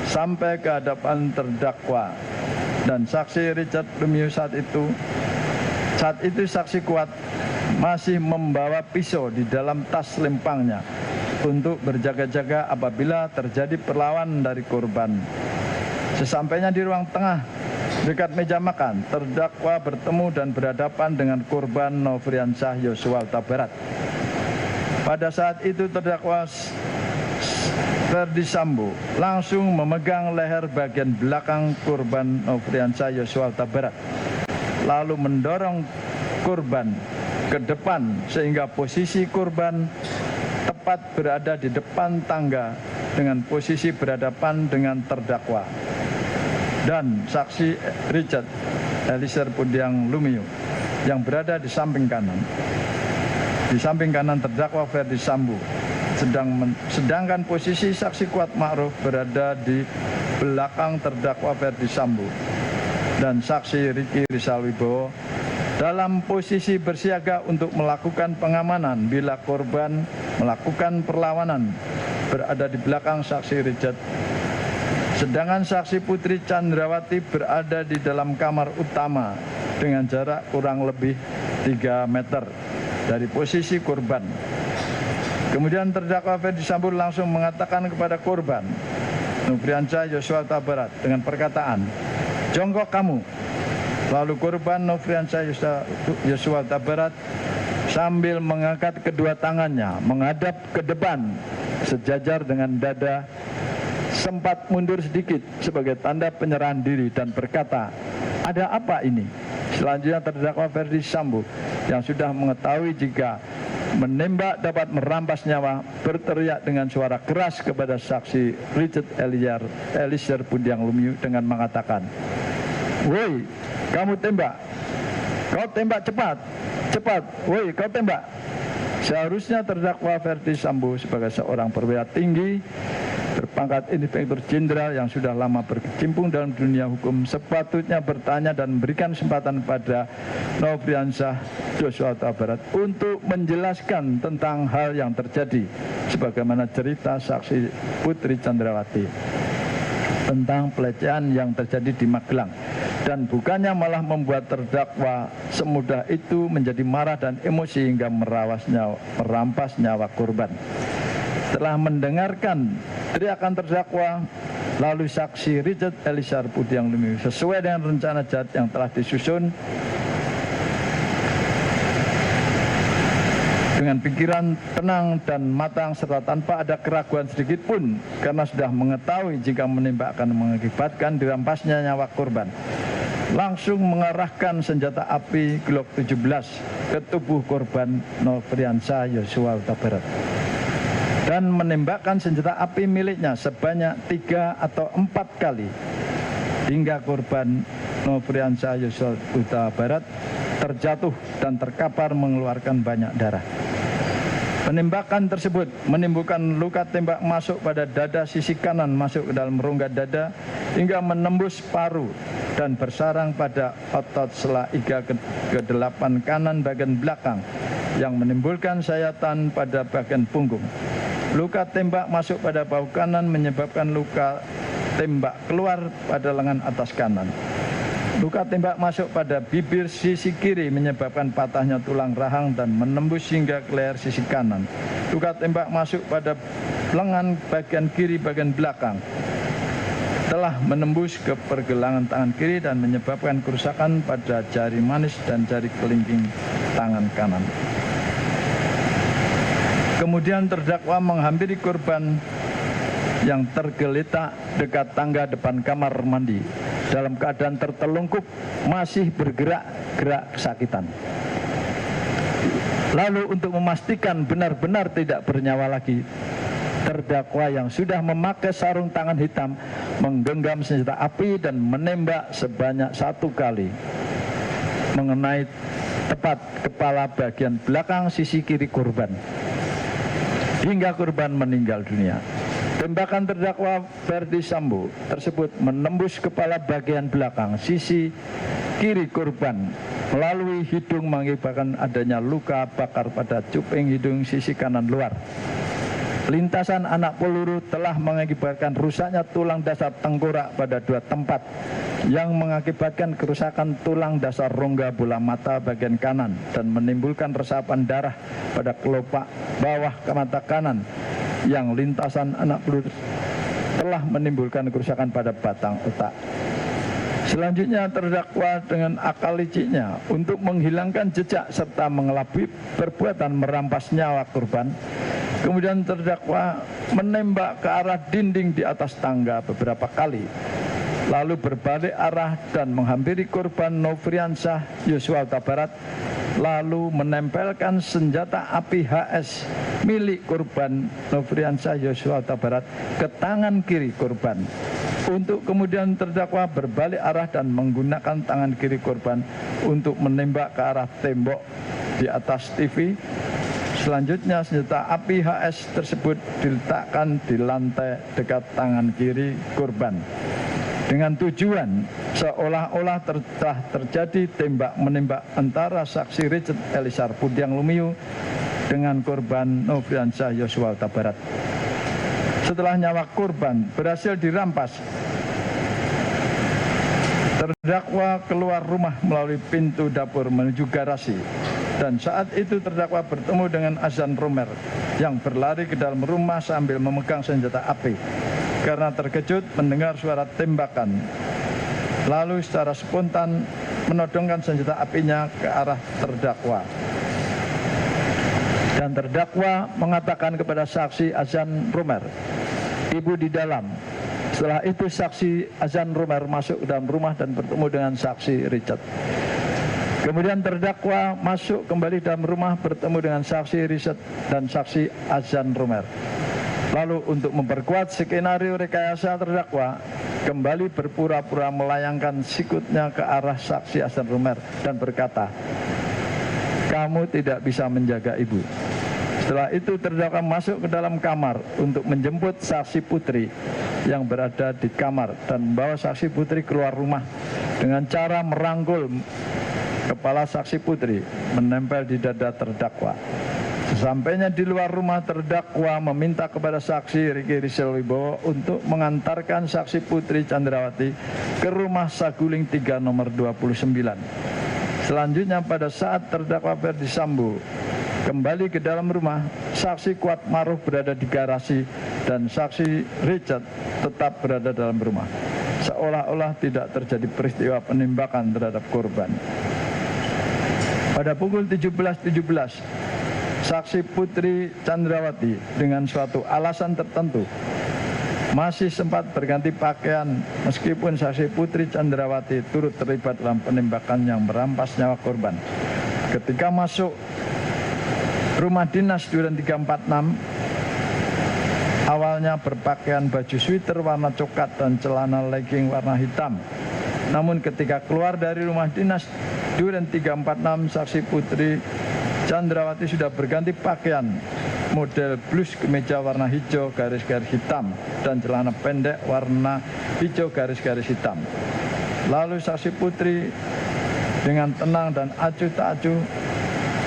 sampai ke hadapan terdakwa dan saksi Richard Lumiu. Saat itu saksi Kuat masih membawa pisau di dalam tas lempangnya untuk berjaga-jaga apabila terjadi perlawanan dari korban. Sesampainya di ruang tengah dekat meja makan, terdakwa bertemu dan berhadapan dengan korban Nofriansyah Yosua Huta Barat. Pada saat itu terdakwa Ferdi Sambo langsung memegang leher bagian belakang korban Nofriansyah Yosua Huta Barat, lalu mendorong korban ke depan sehingga posisi korban tepat berada di depan tangga dengan posisi berhadapan dengan terdakwa. Dan saksi Richard Eliezer Pudiang Lumiu yang berada di samping kanan. Di samping kanan terdakwa Ferdi Sambo. Sedangkan posisi saksi Kuat Ma'ruf berada di belakang terdakwa Ferdi Sambo. Dan saksi Riki Rizal Wibowo dalam posisi bersiaga untuk melakukan pengamanan bila korban melakukan perlawanan berada di belakang saksi Richard. Sedangkan saksi Putri Chandrawati berada di dalam kamar utama dengan jarak kurang lebih 3 meter dari posisi korban. Kemudian terdakwa Ferdi Sambo langsung mengatakan kepada korban Nofriansyah Yosua Huta Barat dengan perkataan, "Jongkok kamu." Lalu korban Nofriansyah Yosua Huta Barat sambil mengangkat kedua tangannya menghadap ke depan sejajar dengan dada, sempat mundur sedikit sebagai tanda penyerahan diri dan berkata, "Ada apa ini?" Selanjutnya terdakwa Ferdi Sambo yang sudah mengetahui jika menembak dapat merampas nyawa berteriak dengan suara keras kepada saksi Richard Eliezer Pudiang Lumiu dengan mengatakan, "Woi, kamu tembak. Kau tembak cepat. Cepat. Woi, kau tembak." Seharusnya terdakwa Ferdi Sambo sebagai seorang perwira tinggi berpangkat Inspektur Jenderal yang sudah lama berkecimpung dalam dunia hukum sepatutnya bertanya dan memberikan kesempatan pada Nofriansyah Yosua Huta Barat untuk menjelaskan tentang hal yang terjadi sebagaimana cerita saksi Putri Chandrawati tentang pelecehan yang terjadi di Magelang, dan bukannya malah membuat terdakwa semudah itu menjadi marah dan emosi hingga merampas nyawa korban. Setelah mendengarkan teriakan terdakwa, lalu saksi Richard Eliezer Pudiang Lumiu sesuai dengan rencana jahat yang telah disusun dengan pikiran tenang dan matang serta tanpa ada keraguan sedikit pun karena sudah mengetahui jika menembak akan mengakibatkan dirampasnya nyawa korban, langsung mengarahkan senjata api Glock 17 ke tubuh korban Nofriansyah Yosua Huta Barat dan menembakkan senjata api miliknya sebanyak 3 atau 4 kali hingga korban Nofriansyah Yosua Huta Barat terjatuh dan terkapar mengeluarkan banyak darah. Penembakan tersebut menimbulkan luka tembak masuk pada dada sisi kanan masuk ke dalam rongga dada hingga menembus paru dan bersarang pada otot sela iga ke-8 kanan bagian belakang yang menimbulkan sayatan pada bagian punggung. Luka tembak masuk pada bahu kanan menyebabkan luka tembak keluar pada lengan atas kanan. Luka tembak masuk pada bibir sisi kiri menyebabkan patahnya tulang rahang dan menembus hingga ke leher sisi kanan. Luka tembak masuk pada lengan bagian kiri bagian belakang telah menembus ke pergelangan tangan kiri dan menyebabkan kerusakan pada jari manis dan jari kelingking tangan kanan. Kemudian terdakwa menghampiri korban yang tergeletak dekat tangga depan kamar mandi dalam keadaan tertelungkup masih bergerak-gerak kesakitan. Lalu untuk memastikan benar-benar tidak bernyawa lagi, terdakwa yang sudah memakai sarung tangan hitam menggenggam senjata api dan menembak sebanyak 1 kali mengenai tepat kepala bagian belakang sisi kiri korban hingga korban meninggal dunia. Tembakan terdakwa Ferdi Sambo tersebut menembus kepala bagian belakang sisi kiri korban melalui hidung mengakibatkan adanya luka bakar pada cuping hidung sisi kanan luar. Lintasan anak peluru telah mengakibatkan rusaknya tulang dasar tengkorak pada 2 tempat yang mengakibatkan kerusakan tulang dasar rongga bola mata bagian kanan dan menimbulkan resapan darah pada kelopak bawah mata kanan yang lintasan anak peluru telah menimbulkan kerusakan pada batang otak. Selanjutnya terdakwa dengan akal liciknya untuk menghilangkan jejak serta mengelabui perbuatan merampas nyawa korban. Kemudian terdakwa menembak ke arah dinding di atas tangga beberapa kali, lalu berbalik arah dan menghampiri korban Nofriansyah Yosua Huta Barat, lalu menempelkan senjata api HS milik korban Nofriansyah Yosua Huta Barat ke tangan kiri korban. Untuk kemudian terdakwa berbalik arah dan menggunakan tangan kiri korban untuk menembak ke arah tembok di atas TV. Selanjutnya senjata api HS tersebut diletakkan di lantai dekat tangan kiri korban dengan tujuan seolah-olah telah terjadi tembak-menembak antara saksi Richard Elisar Pudiang Lumiu dengan korban Nofriansyah Yosua Huta Barat. Setelah nyawa korban berhasil dirampas, terdakwa keluar rumah melalui pintu dapur menuju garasi. Dan saat itu terdakwa bertemu dengan Azan Romer yang berlari ke dalam rumah sambil memegang senjata api karena terkejut mendengar suara tembakan. Lalu secara spontan menodongkan senjata apinya ke arah terdakwa. Dan terdakwa mengatakan kepada saksi Azan Romer, "Ibu di dalam." Setelah itu saksi Azan Romer masuk ke dalam rumah dan bertemu dengan saksi Richard. Kemudian terdakwa masuk kembali dalam rumah bertemu dengan saksi Richard dan saksi Azan Romer. Lalu untuk memperkuat skenario rekayasa terdakwa kembali berpura-pura melayangkan sikutnya ke arah saksi Azan Romer dan berkata, "Kamu tidak bisa menjaga ibu." Setelah itu terdakwa masuk ke dalam kamar untuk menjemput saksi Putri yang berada di kamar dan membawa saksi Putri keluar rumah dengan cara merangkul kepala saksi Putri menempel di dada terdakwa. Sesampainya di luar rumah, terdakwa meminta kepada saksi Riki Rizal Wibowo untuk mengantarkan saksi Putri Chandrawati ke rumah Saguling 3 nomor 29. Selanjutnya pada saat terdakwa Ferdi Sambo kembali ke dalam rumah, saksi Kuat Maruf berada di garasi dan saksi Richard tetap berada dalam rumah. Seolah-olah tidak terjadi peristiwa penembakan terhadap korban. Pada pukul 17.17, saksi Putri Chandrawati dengan suatu alasan tertentu masih sempat berganti pakaian meskipun saksi Putri Chandrawati turut terlibat dalam penembakan yang merampas nyawa korban. Ketika masuk rumah dinas Duren 346, awalnya berpakaian baju sweater warna coklat dan celana legging warna hitam. Namun ketika keluar dari rumah dinas Duren 346, saksi Putri Chandrawati sudah berganti pakaian model blus kemeja warna hijau garis-garis hitam dan celana pendek warna hijau garis-garis hitam. Lalu saksi Putri dengan tenang dan acuh tak acuh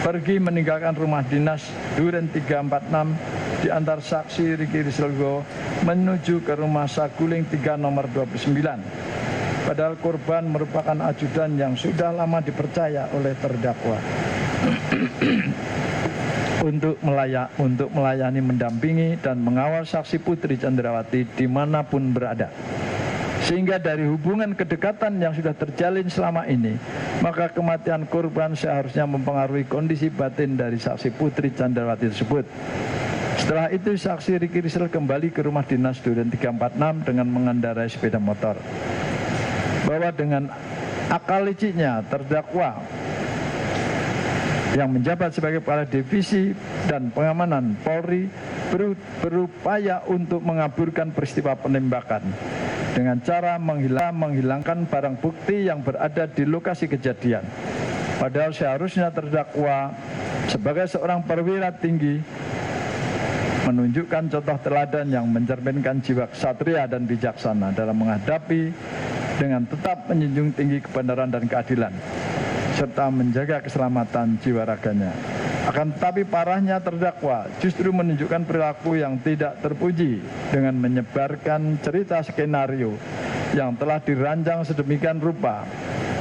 pergi meninggalkan rumah dinas Duren 346 di antar saksi Riki Rizal Wibowo menuju ke rumah Saguling 3 nomor 29. Padahal korban merupakan ajudan yang sudah lama dipercaya oleh terdakwa untuk melayani, mendampingi dan mengawal saksi Putri Chandrawati dimanapun berada. Sehingga dari hubungan kedekatan yang sudah terjalin selama ini, maka kematian korban seharusnya mempengaruhi kondisi batin dari saksi Putri Chandrawati tersebut. Setelah itu saksi Riki Rizal kembali ke rumah dinas Duren 346 dengan mengendarai sepeda motor. bahwa dengan akal liciknya terdakwa yang menjabat sebagai kepala divisi dan pengamanan Polri berupaya untuk mengaburkan peristiwa penembakan dengan cara menghilangkan barang bukti yang berada di lokasi kejadian. Padahal seharusnya terdakwa sebagai seorang perwira tinggi menunjukkan contoh teladan yang mencerminkan jiwa ksatria dan bijaksana dalam menghadapi dengan tetap menjunjung tinggi kebenaran dan keadilan serta menjaga keselamatan jiwa raganya. Akan tetapi parahnya terdakwa justru menunjukkan perilaku yang tidak terpuji dengan menyebarkan cerita skenario yang telah dirancang sedemikian rupa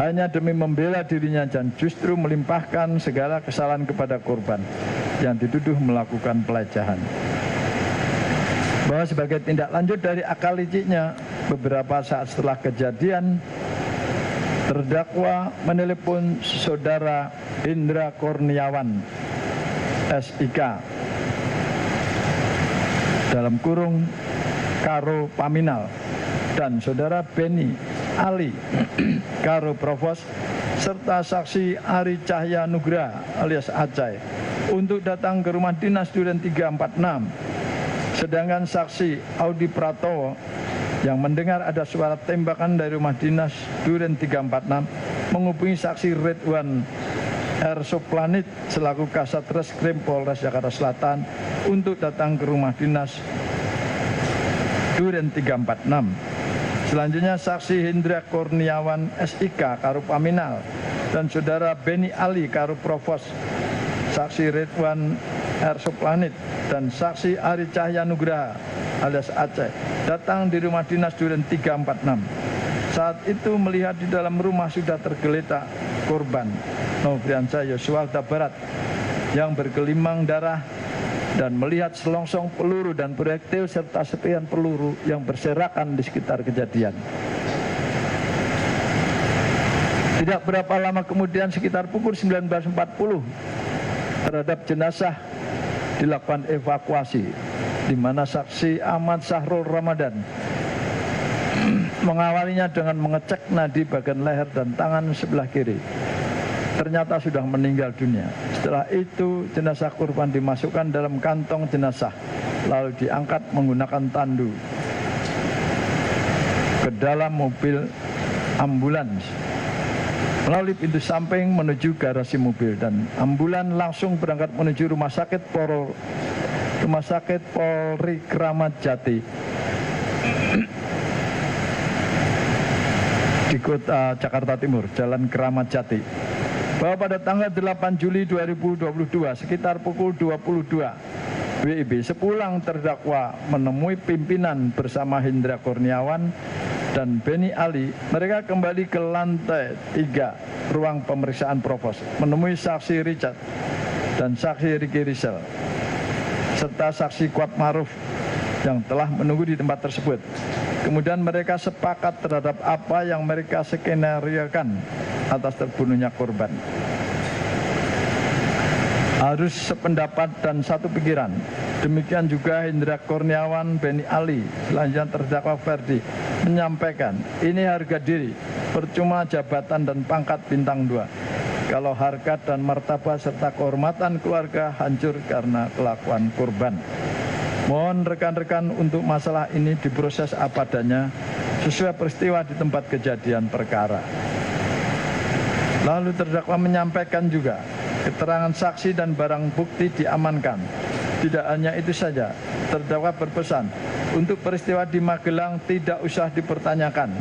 hanya demi membela dirinya dan justru melimpahkan segala kesalahan kepada korban yang dituduh melakukan pelecehan. Bahwa sebagai tindak lanjut dari akal liciknya, beberapa saat setelah kejadian, terdakwa menelepon saudara Hendra Kurniawan SIK dalam kurung Karo Paminal dan saudara Beni Ali Karo Provos serta saksi Ari Cahya Nugra alias Acai untuk datang ke rumah dinas Duren 346. Sedangkan saksi Audi Pratowo yang mendengar ada suara tembakan dari rumah dinas Duren 346 menghubungi saksi Ridwan R. Soplanit selaku Kasat Reskrim Polres Jakarta Selatan untuk datang ke rumah dinas Duren 346. Selanjutnya saksi Hendra Kurniawan SIK Karo Paminal dan saudara Beni Ali Karo Provos, saksi Ridwan R. Soplanit dan saksi Ari Cahya Nugraha alias Aceh datang di rumah dinas Duren 346. Saat itu melihat di dalam rumah sudah tergeletak korban Nofriansah Yosua Huta Barat yang bergelimang darah dan melihat selongsong peluru dan proyektil serta serpihan peluru yang berserakan di sekitar kejadian. Tidak berapa lama kemudian sekitar pukul 19.40 terhadap jenazah dilakukan evakuasi di mana saksi Ahmad Sahrul Ramadan mengawalinya dengan mengecek nadi bagian leher dan tangan sebelah kiri. Ternyata sudah meninggal dunia. Setelah itu jenazah korban dimasukkan dalam kantong jenazah lalu diangkat menggunakan tandu ke dalam mobil ambulans melalui pintu samping menuju garasi mobil dan ambulan langsung berangkat menuju rumah sakit Polri Kramat Jati di kota Jakarta Timur, Jalan Kramat Jati. Bahwa pada tanggal 8 Juli 2022 sekitar pukul 22 WIB sepulang terdakwa menemui pimpinan bersama Hendra Kurniawan dan Beni Ali, mereka kembali ke lantai 3 ruang pemeriksaan Provos menemui saksi Richard dan saksi Ricky Rizal serta saksi Kuat Maruf yang telah menunggu di tempat tersebut. Kemudian mereka sepakat terhadap apa yang mereka skenariokan atas terbunuhnya korban. Harus sependapat dan satu pikiran. Demikian juga Hendra Kurniawan, Beni Ali, selanjutnya terdakwa Ferdi menyampaikan, ini harga diri, percuma jabatan dan pangkat bintang 2. Kalau harkat dan martabat serta kehormatan keluarga hancur karena kelakuan korban. Mohon rekan-rekan untuk masalah ini diproses apa adanya sesuai peristiwa di tempat kejadian perkara. Lalu terdakwa menyampaikan juga keterangan saksi dan barang bukti diamankan. Tidak hanya itu saja, terdakwa berpesan untuk peristiwa di Magelang tidak usah dipertanyakan.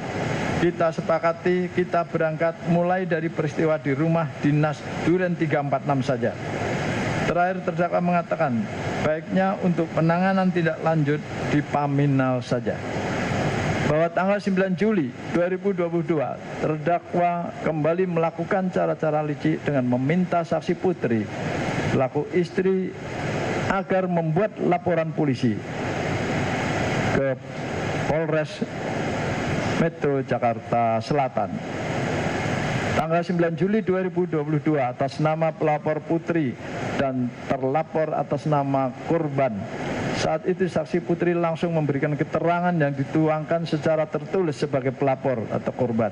Kita sepakati kita berangkat mulai dari peristiwa di rumah dinas Duren 346 saja. Terakhir terdakwa mengatakan baiknya untuk penanganan tindak lanjut di Paminal saja. Bahwa tanggal 9 Juli 2022 terdakwa kembali melakukan cara-cara licik dengan meminta saksi Putri selaku istri agar membuat laporan polisi ke Polres Metro Jakarta Selatan. Tanggal 9 Juli 2022 atas nama pelapor Putri dan terlapor atas nama korban Saat itu saksi Putri langsung memberikan keterangan yang dituangkan secara tertulis sebagai pelapor atau korban.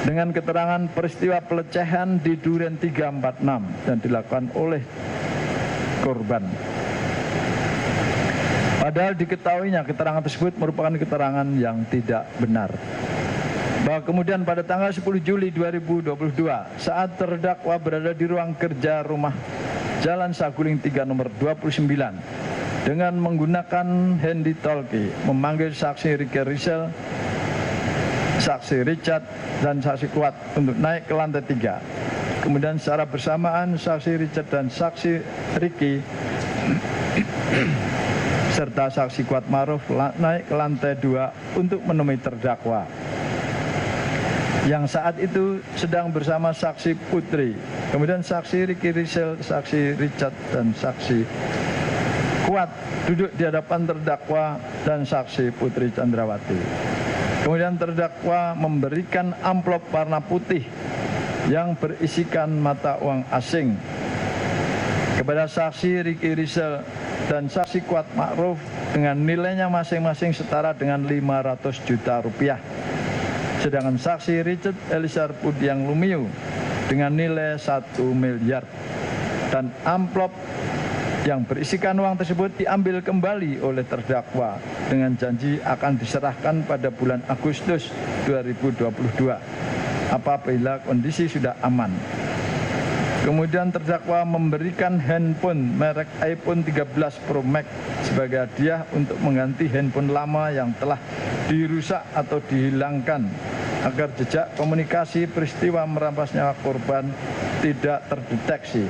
Dengan keterangan peristiwa pelecehan di Duren 346 yang dilakukan oleh korban. Padahal diketahuinya keterangan tersebut merupakan keterangan yang tidak benar. Bahwa kemudian pada tanggal 10 Juli 2022 saat terdakwa berada di ruang kerja rumah Jalan Saguling 3 nomor 29 dengan menggunakan handy talkie memanggil saksi Ricky Rizal, saksi Richard dan saksi Kuat untuk naik ke lantai 3. Kemudian secara bersamaan saksi Richard dan saksi Ricky serta saksi Kuat Ma'ruf naik ke lantai 2 untuk menemui terdakwa yang saat itu sedang bersama saksi Putri. Kemudian saksi Ricky Rizal, saksi Richard dan saksi Kuat duduk di hadapan terdakwa dan saksi Putri Chandrawati. Kemudian terdakwa memberikan amplop warna putih yang berisikan mata uang asing kepada saksi Ricky Rizal dan saksi Kuat Ma'ruf dengan nilainya masing-masing setara dengan 500 juta rupiah. Sedangkan saksi Richard Eliezer Pudiang Lumiu dengan nilai 1 miliar. Dan amplop yang berisikan uang tersebut diambil kembali oleh terdakwa dengan janji akan diserahkan pada bulan Agustus 2022 apabila kondisi sudah aman. Kemudian terdakwa memberikan handphone merek iPhone 13 Pro Max sebagai hadiah untuk mengganti handphone lama yang telah dirusak atau dihilangkan agar jejak komunikasi peristiwa merampas nyawa korban tidak terdeteksi.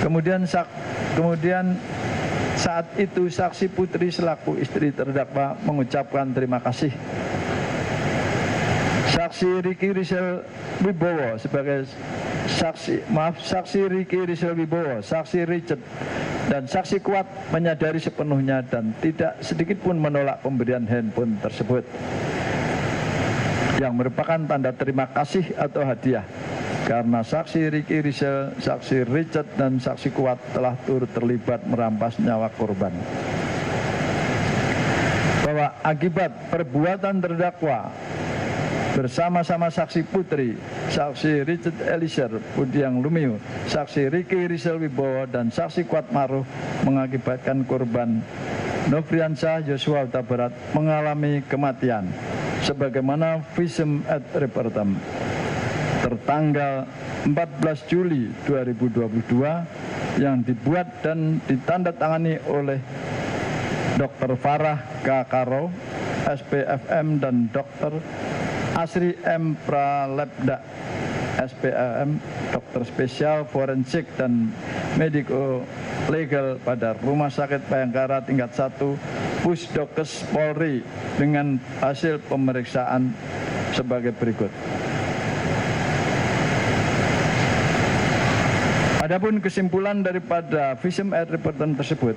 Kemudian saat itu saksi Putri selaku istri terdakwa mengucapkan terima kasih. Saksi Ricky Rizal Wibowo sebagai saksi Ricky Rizal Wibowo, saksi Richard dan saksi Kuat menyadari sepenuhnya dan tidak sedikit pun menolak pemberian handphone tersebut yang merupakan tanda terima kasih atau hadiah karena saksi Ricky Rizal, saksi Richard dan saksi Kuat telah turut terlibat merampas nyawa korban. Bahwa akibat perbuatan terdakwa bersama-sama saksi Putri, saksi Richard Eliezer Pudiang Lumiu, saksi Ricky Rizal Wibowo dan saksi Kuat Ma'ruf mengakibatkan korban Nofriansyah Yosua Huta Barat mengalami kematian sebagaimana visum et repertum tertanggal 14 Juli 2022 yang dibuat dan ditandatangani oleh Dr. Farah K. Karo, SPFM dan Dr. Asri M. Pralebda, SPFM, dokter spesial forensik dan mediko legal pada Rumah Sakit Bayangkara tingkat 1 Pusdokes Polri dengan hasil pemeriksaan sebagai berikut. Adapun kesimpulan daripada visum et repertum tersebut,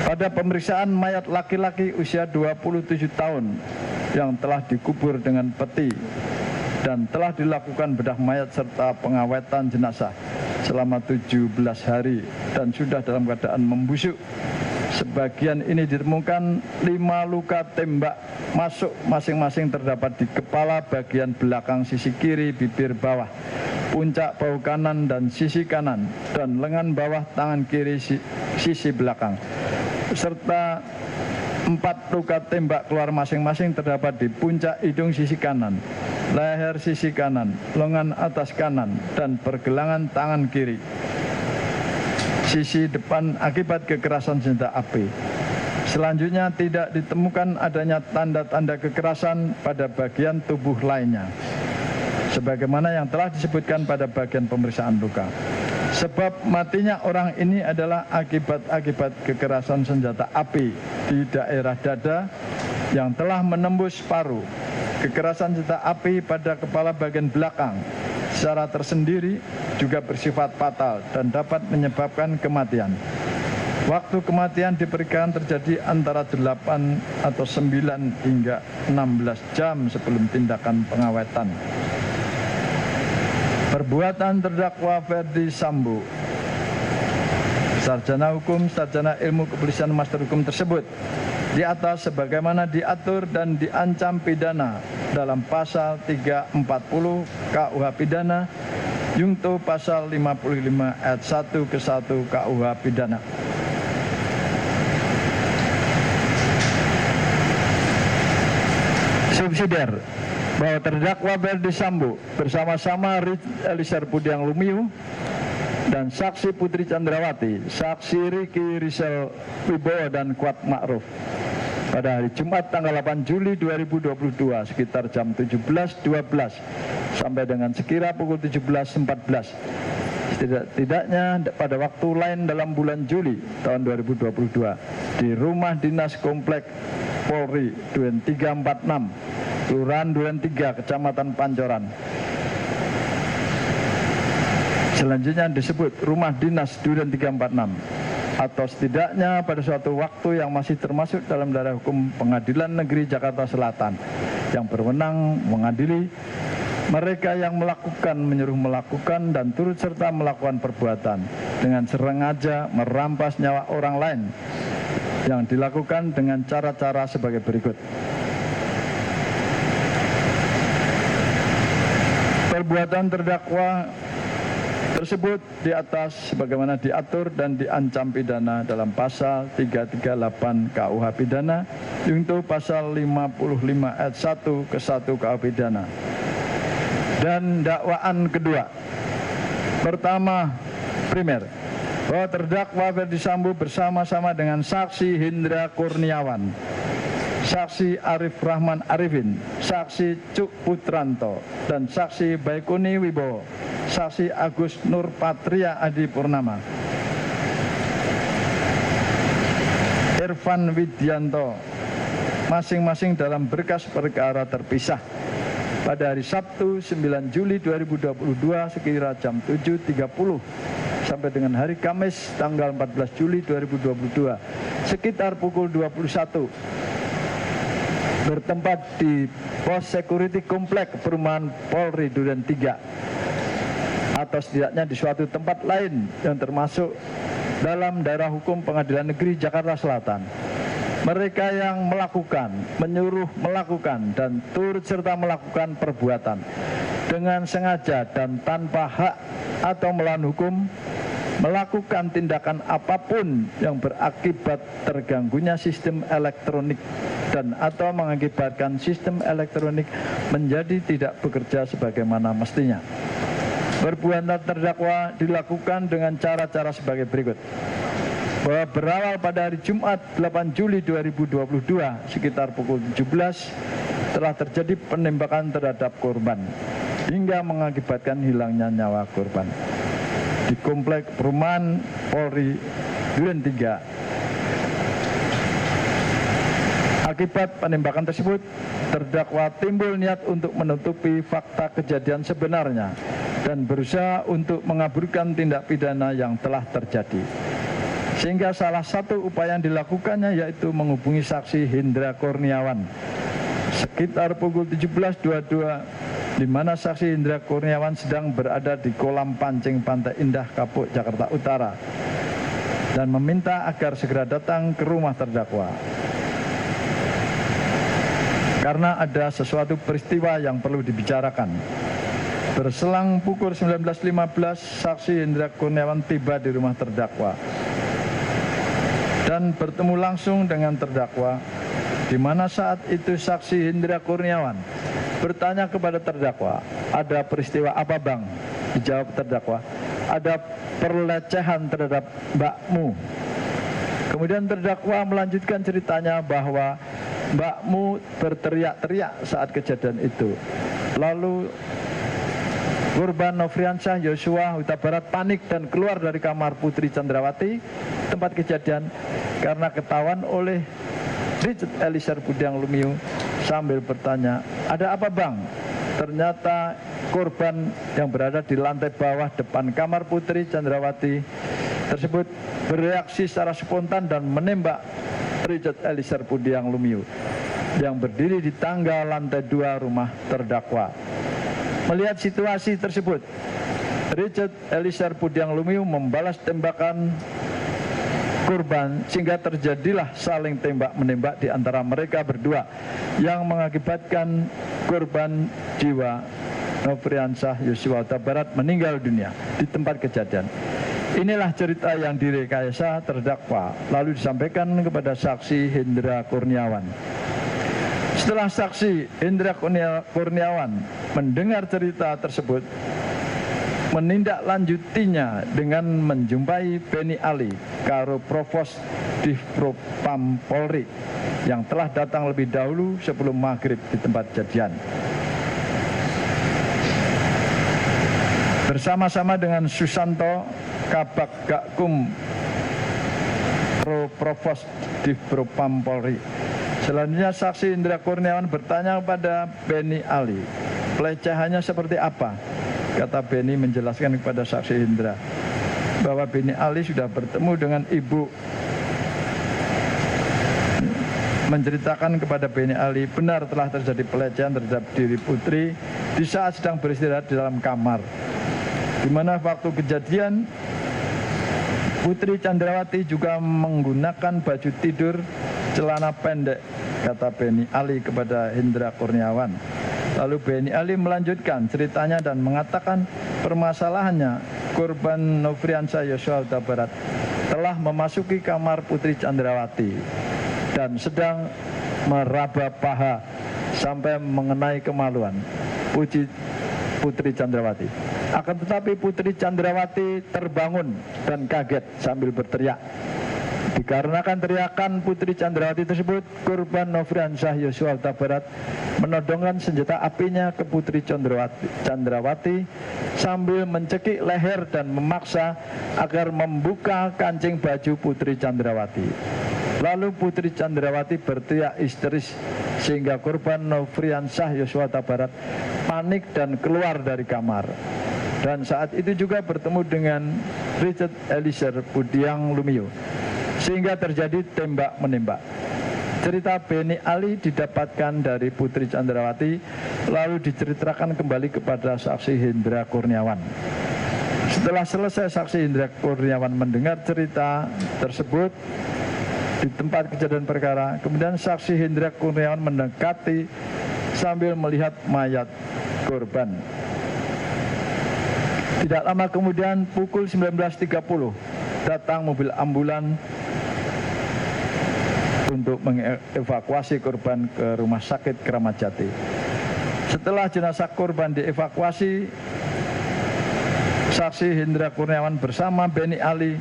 pada pemeriksaan mayat laki-laki usia 27 tahun yang telah dikubur dengan peti dan telah dilakukan bedah mayat serta pengawetan jenazah selama 17 hari dan sudah dalam keadaan membusuk. Sebagian ini ditemukan 5 luka tembak masuk masing-masing terdapat di kepala bagian belakang sisi kiri bibir bawah, puncak bahu kanan dan sisi kanan, dan lengan bawah tangan kiri sisi belakang, serta 4 luka tembak keluar masing-masing terdapat di puncak hidung sisi kanan, leher sisi kanan, lengan atas kanan, dan pergelangan tangan kiri sisi depan akibat kekerasan senjata api. Selanjutnya tidak ditemukan adanya tanda-tanda kekerasan pada bagian tubuh lainnya, sebagaimana yang telah disebutkan pada bagian pemeriksaan luka. Sebab matinya orang ini adalah akibat kekerasan senjata api di daerah dada yang telah menembus paru. Kekerasan senjata api pada kepala bagian belakang secara tersendiri juga bersifat fatal dan dapat menyebabkan kematian. Waktu kematian diperkirakan terjadi antara 8 atau 9 hingga 16 jam sebelum tindakan pengawetan. Perbuatan terdakwa Ferdi Sambo sarjana hukum, sarjana ilmu kepolisian, master hukum tersebut di atas sebagaimana diatur dan diancam pidana dalam pasal 340 KUH pidana Yungto pasal 55 ayat 1 ke 1 KUH pidana. Subsidiar bahwa terdakwa Verdi Sambo bersama-sama Richard Eliezer Budiang Lumiu dan saksi Putri Chandrawati, saksi Ricky Rizal Wibowo dan Kuat Ma'ruf pada hari Jumat tanggal 8 Juli 2022 sekitar jam 17.12 sampai dengan sekira pukul 17.14. Setidaknya pada waktu lain dalam bulan Juli tahun 2022 di rumah dinas komplek Polri Duren 346 Kelurahan Duren 3 Kecamatan Pancoran. Selanjutnya disebut rumah dinas Duren 346 atau setidaknya pada suatu waktu yang masih termasuk dalam daerah hukum Pengadilan Negeri Jakarta Selatan yang berwenang mengadili mereka yang melakukan, menyuruh melakukan dan turut serta melakukan perbuatan dengan sengaja merampas nyawa orang lain yang dilakukan dengan cara-cara sebagai berikut. Perbuatan terdakwa tersebut di atas sebagaimana diatur dan diancam pidana dalam pasal 338 KUH pidana Yungto pasal 55 ayat 1 ke 1 KUH pidana. Dan dakwaan kedua. Pertama, primer, bahwa terdakwa Verdi Sambo bersama-sama dengan saksi Hendra Kurniawan, saksi Arif Rahman Arifin, saksi Cuk Putranto, dan saksi Baikuni Wibowo, saksi Agus Nur Patria Adi Purnama, Irfan Widianto, masing-masing dalam berkas perkara terpisah pada hari Sabtu 9 Juli 2022 sekira jam 7.30 sampai dengan hari Kamis tanggal 14 Juli 2022 sekitar pukul 21 bertempat di pos security komplek perumahan Polri Duren 3 atau setidaknya di suatu tempat lain yang termasuk dalam daerah hukum Pengadilan Negeri Jakarta Selatan. Mereka yang melakukan, menyuruh melakukan dan turut serta melakukan perbuatan dengan sengaja dan tanpa hak atau melawan hukum melakukan tindakan apapun yang berakibat terganggunya sistem elektronik dan atau mengakibatkan sistem elektronik menjadi tidak bekerja sebagaimana mestinya. Perbuatan terdakwa dilakukan dengan cara-cara sebagai berikut. Bahwa berawal pada hari Jumat 8 Juli 2022 sekitar pukul 17 telah terjadi penembakan terhadap korban hingga mengakibatkan hilangnya nyawa korban di komplek perumahan Polri Duren 3. Akibat penembakan tersebut, terdakwa timbul niat untuk menutupi fakta kejadian sebenarnya dan berusaha untuk mengaburkan tindak pidana yang telah terjadi. Sehingga salah satu upaya yang dilakukannya yaitu menghubungi saksi Hendra Kurniawan sekitar pukul 17.22 di mana saksi Hendra Kurniawan sedang berada di kolam pancing Pantai Indah Kapuk, Jakarta Utara dan meminta agar segera datang ke rumah terdakwa karena ada sesuatu peristiwa yang perlu dibicarakan. Berselang pukul 19.15 saksi Hendra Kurniawan tiba di rumah terdakwa dan bertemu langsung dengan terdakwa, di mana saat itu saksi Hendra Kurniawan bertanya kepada terdakwa, ada peristiwa apa bang? Dijawab terdakwa, ada pelecehan terhadap mbakmu. Kemudian terdakwa melanjutkan ceritanya bahwa mbakmu berteriak-teriak saat kejadian itu. Lalu korban Nofriansyah Yosua Huta Barat panik dan keluar dari kamar Putri Chandrawati tempat kejadian karena ketahuan oleh Richard Eliezer Budiang Lumiu sambil bertanya, ada apa bang? Ternyata korban yang berada di lantai bawah depan kamar Putri Chandrawati tersebut bereaksi secara spontan dan menembak Richard Eliezer Budiang Lumiu yang berdiri di tangga lantai 2 rumah terdakwa. Melihat situasi tersebut, Richard Eliezer Budiang Lumiu membalas tembakan korban sehingga terjadilah saling tembak-menembak di antara mereka berdua yang mengakibatkan korban jiwa Nofriansah Yosua Huta Barat meninggal dunia di tempat kejadian. Inilah cerita yang direkayasa terdakwa lalu disampaikan kepada saksi Hendra Kurniawan. Setelah saksi Hendra Kurniawan mendengar cerita tersebut, menindaklanjutinya dengan menjumpai Beni Ali, Karo Provos Divpropam Polri yang telah datang lebih dahulu sebelum maghrib di tempat kejadian. Bersama-sama dengan Susanto, Kabak Gakum Provos Divpropam Polri. Selanjutnya saksi Hendra Kurniawan bertanya kepada Beni Ali, pelecehannya seperti apa? Kata Beni menjelaskan kepada saksi Hendra bahwa Beni Ali sudah bertemu dengan ibu. Menceritakan kepada Beni Ali benar telah terjadi pelecehan terhadap diri putri di saat sedang beristirahat di dalam kamar, di mana waktu kejadian Putri Chandrawati juga menggunakan baju tidur celana pendek, kata Beni Ali kepada Hendra Kurniawan. Lalu Beni Ali melanjutkan ceritanya dan mengatakan permasalahannya korban Nofriansah Yosua Huta Barat telah memasuki kamar Putri Chandrawati dan sedang meraba paha sampai mengenai kemaluan Putri Chandrawati. Akan tetapi Putri Chandrawati terbangun dan kaget sambil berteriak. Dikarenakan teriakan Putri Chandrawati tersebut, korban Nofriansah Yosua Huta Barat menodongkan senjata apinya ke Putri Chandrawati sambil mencekik leher dan memaksa agar membuka kancing baju Putri Chandrawati. Lalu Putri Chandrawati berteriak histeris sehingga korban Nofriansah Yosua Huta Barat panik dan keluar dari kamar. Dan saat itu juga bertemu dengan Richard Eliezer Budiang Lumiu, sehingga terjadi tembak-menembak. Cerita Beni Ali didapatkan dari Putri Chandrawati lalu diceritakan kembali kepada saksi Hendra Kurniawan. Setelah selesai saksi Hendra Kurniawan mendengar cerita tersebut di tempat kejadian perkara, kemudian saksi Hendra Kurniawan mendekati sambil melihat mayat korban. Tidak lama kemudian pukul 19.30 datang mobil ambulan untuk mengevakuasi korban ke Rumah Sakit Kramat Jati. Setelah jenazah korban dievakuasi, saksi Hendra Kurniawan bersama Beni Ali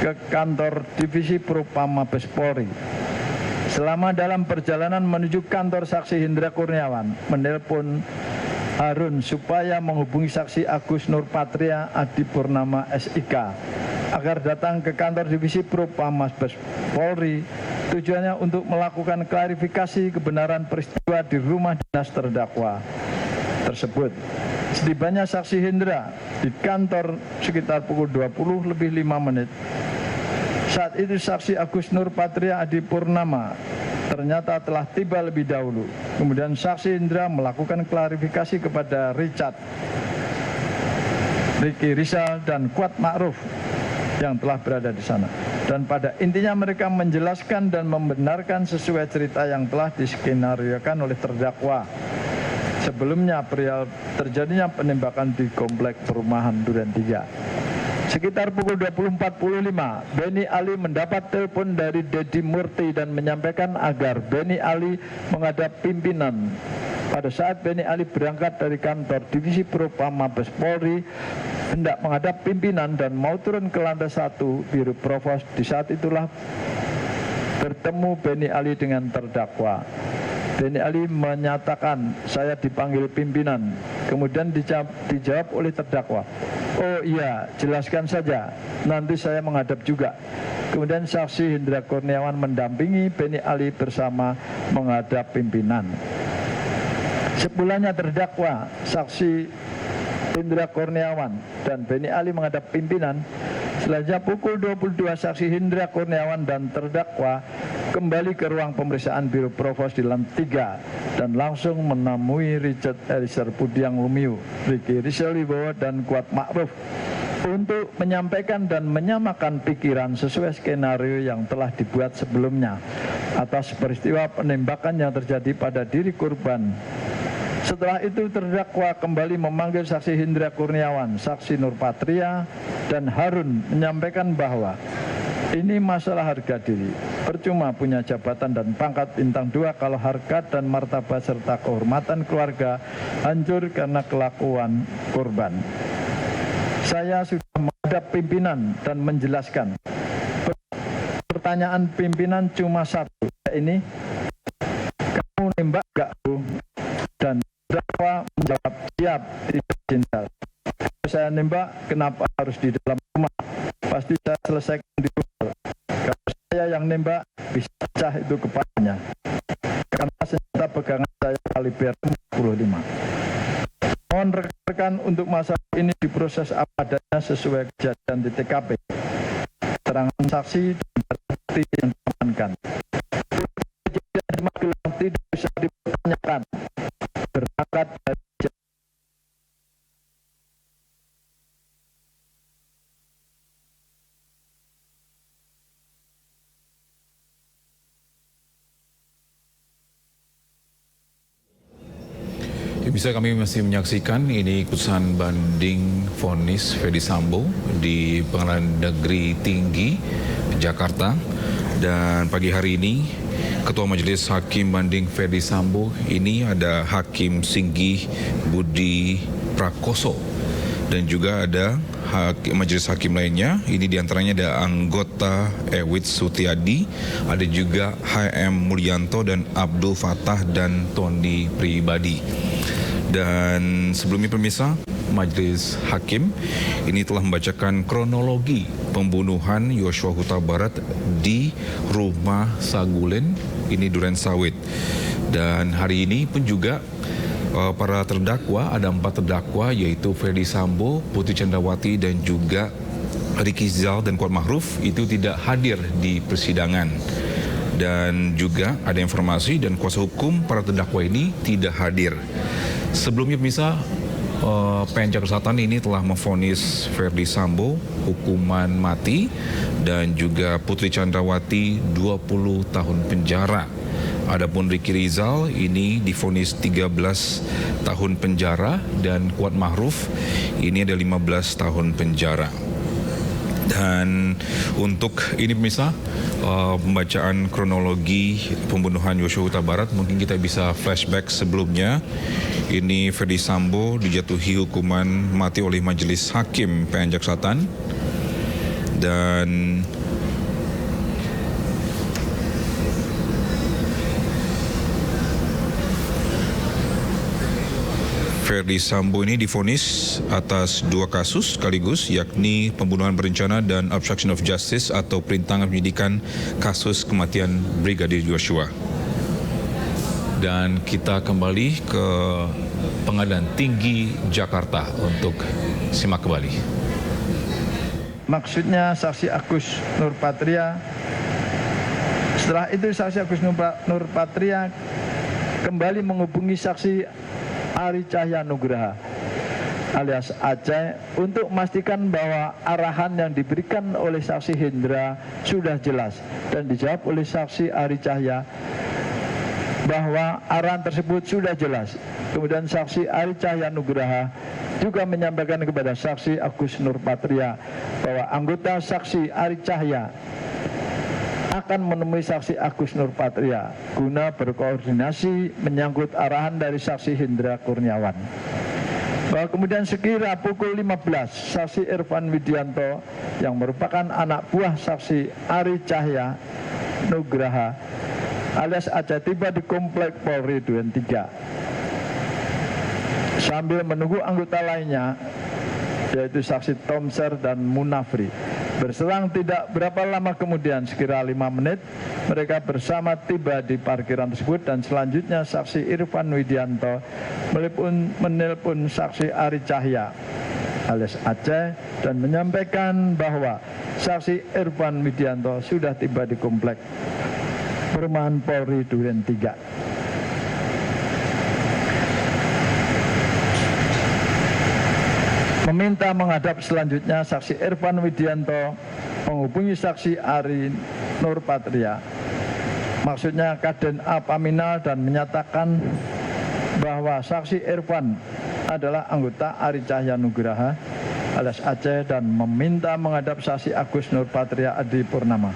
ke kantor Divisi Propam Mabes Polri. Selama dalam perjalanan menuju kantor saksi Hendra Kurniawan menelpon Harun supaya menghubungi saksi Agus Nurpatria Adi Purnama SIK agar datang ke kantor Divisi Propam Mabes Polri, tujuannya untuk melakukan klarifikasi kebenaran peristiwa di rumah dinas terdakwa tersebut. Setibanya saksi Hendra di kantor sekitar pukul 20:05. Saat itu saksi Agus Nurpatria Adi Purnama ternyata telah tiba lebih dahulu. Kemudian saksi Hendra melakukan klarifikasi kepada Richard, Ricky Rizal dan Kuat Ma'ruf yang telah berada di sana. Dan pada intinya mereka menjelaskan dan membenarkan sesuai cerita yang telah diskenariokan oleh terdakwa. Sebelumnya perihal terjadinya penembakan di komplek perumahan Duren 3. Sekitar pukul 20.45, Beni Ali mendapat telepon dari Dedi Murti dan menyampaikan agar Beni Ali menghadap pimpinan. Pada saat Beni Ali berangkat dari kantor Divisi Propam Mabes Polri, hendak menghadap pimpinan dan mau turun ke lantai 1 Biro Provos, di saat itulah bertemu Beni Ali dengan terdakwa. Beni Ali menyatakan, saya dipanggil pimpinan. Kemudian dijawab oleh terdakwa, oh iya, jelaskan saja, nanti saya menghadap juga. Kemudian saksi Hendra Kurniawan mendampingi Beni Ali bersama menghadap pimpinan. Sepulangnya terdakwa, saksi Hendra Kurniawan dan Beni Ali menghadap pimpinan. Selanjutnya pukul 22 saksi Hendra Kurniawan dan terdakwa kembali ke ruang pemeriksaan Biro Provos di lantai 3 dan langsung menemui Richard Eliezer Budiang Lumiu, Ricky Rizal Wibowo dan Kuat Ma'ruf untuk menyampaikan dan menyamakan pikiran sesuai skenario yang telah dibuat sebelumnya atas peristiwa penembakan yang terjadi pada diri korban. Setelah itu terdakwa kembali memanggil saksi Hendra Kurniawan, saksi Nurpatria, dan Harun menyampaikan bahwa ini masalah harga diri. Percuma punya jabatan dan pangkat bintang 2 kalau harga dan martabat serta kehormatan keluarga hancur karena kelakuan korban. Saya sudah menghadap pimpinan dan menjelaskan. Pertanyaan pimpinan cuma satu, ini kamu nembak gak, Bu? Dan terdakwa menjawab siap, tidak jenderal. Saya nembak, kenapa harus di dalam rumah? Pasti saya selesaikan di luar. Kalau saya yang nembak, bisa pecah itu kepalanya. Karena senjata pegangan saya kaliber 45. Mohon rekan-rekan untuk masalah ini diproses apa adanya sesuai kejadian di TKP. Keterangan saksi dan bukti yang diamankan. Kejadian di Magelang tidak bisa dipertanyakan. Berangkat dari bisa kami masih menyaksikan ini putusan banding vonis Ferdy Sambo di Pengadilan Negeri Tinggi Jakarta, dan pagi hari ini Ketua Majelis Hakim Banding Ferdy Sambo ini ada Hakim Singgih Budi Prakoso, dan juga ada majelis hakim lainnya. Ini diantaranya ada anggota Ewit Sutiadi, ada juga HM Mulyanto dan Abdul Fatah dan Tony Pribadi. Dan sebelumnya pemirsa, majelis hakim ini telah membacakan kronologi pembunuhan Yosua Huta Barat di rumah Sagulen, ini Duren Sawit. Dan hari ini pun juga para terdakwa, ada 4 terdakwa yaitu Ferdy Sambo, Putri Chandrawati dan juga Ricky Zal dan Kuat Ma'ruf itu tidak hadir di persidangan. Dan juga ada informasi dan kuasa hukum para terdakwa ini tidak hadir. Sebelumnya pemirsa, PN Jakarta Selatan ini telah memvonis Ferdy Sambo hukuman mati dan juga Putri Chandrawati 20 tahun penjara. Adapun Ricky Rizal ini divonis 13 tahun penjara dan Kuat Ma'ruf ini ada 15 tahun penjara. Dan untuk ini pemirsa, pembacaan kronologi pembunuhan Yosua Huta Barat, mungkin kita bisa flashback sebelumnya. Ini Ferdy Sambo dijatuhi hukuman mati oleh Majelis Hakim PN Jakarta Selatan, dan Ferdy Sambo ini divonis atas 2 kasus sekaligus, yakni pembunuhan berencana dan obstruction of justice atau perintangan penyidikan kasus kematian Brigadir Yosua. Dan kita kembali ke Pengadilan Tinggi Jakarta untuk simak kembali. Maksudnya saksi Agus Nurpatria. Setelah itu saksi Agus Nurpatria kembali menghubungi saksi Ari Cahya Nugraha alias Aceh untuk memastikan bahwa arahan yang diberikan oleh saksi Hendra sudah jelas, dan dijawab oleh saksi Ari Cahya bahwa arahan tersebut sudah jelas. Kemudian saksi Ari Cahya Nugraha juga menyampaikan kepada saksi Agus Nurpatria bahwa anggota saksi Ari Cahya akan menemui saksi Agus Nurpatria guna berkoordinasi menyangkut arahan dari saksi Hendra Kurniawan. Bahwa kemudian sekira pukul 15, saksi Irfan Widianto yang merupakan anak buah saksi Ari Cahya Nugraha alias Aceh tiba di Komplek Polri Duren 3 sambil menunggu anggota lainnya yaitu saksi Tomser dan Munafri. Berselang tidak berapa lama kemudian, sekira 5 menit, mereka bersama tiba di parkiran tersebut, dan selanjutnya saksi Irfan Widianto menelpon saksi Ari Cahya alias Aceh dan menyampaikan bahwa saksi Irfan Widianto sudah tiba di Komplek Perumahan Polri Duren 3. meminta menghadap selanjutnya saksi Irfan Widianto menghubungi saksi Ari Nurpatria, maksudnya Kaden A. Paminal, dan menyatakan bahwa saksi Irfan adalah anggota Ari Cahya Nugraha alias Aceh, dan meminta menghadap saksi Agus Nurpatria Adi Purnama.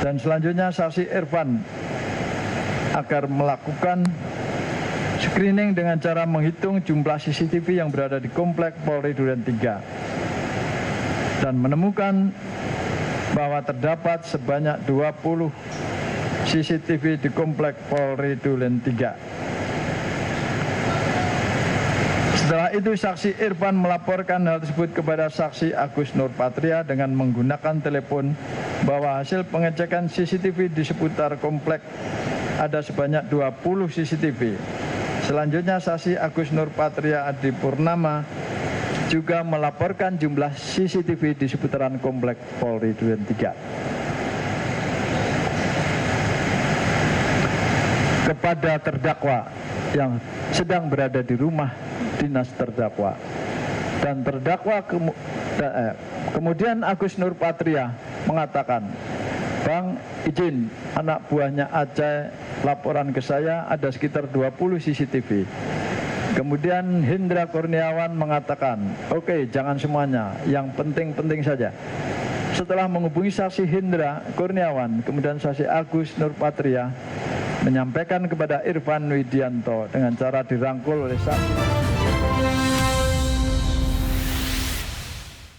Dan selanjutnya saksi Irfan agar melakukan screening dengan cara menghitung jumlah CCTV yang berada di komplek Polri Duren 3 dan menemukan bahwa terdapat sebanyak 20 CCTV di komplek Polri Duren 3. Setelah itu saksi Irfan melaporkan hal tersebut kepada saksi Agus Nurpatria dengan menggunakan telepon bahwa hasil pengecekan CCTV di seputar komplek ada sebanyak 20 CCTV. Selanjutnya saksi Agus Nurpatria Adi Purnama juga melaporkan jumlah CCTV di seputaran komplek Polri Duren 3 kepada terdakwa yang sedang berada di rumah dinas terdakwa. Dan terdakwa kemudian Agus Nurpatria mengatakan, "Bang, izin anak buahnya Aceh laporan ke saya ada sekitar 20 CCTV. Kemudian Hendra Kurniawan mengatakan, "Oke, jangan semuanya, yang penting-penting saja." Setelah menghubungi saksi Hendra Kurniawan, kemudian saksi Agus Nurpatria menyampaikan kepada Irfan Widianto dengan cara dirangkul oleh saksi.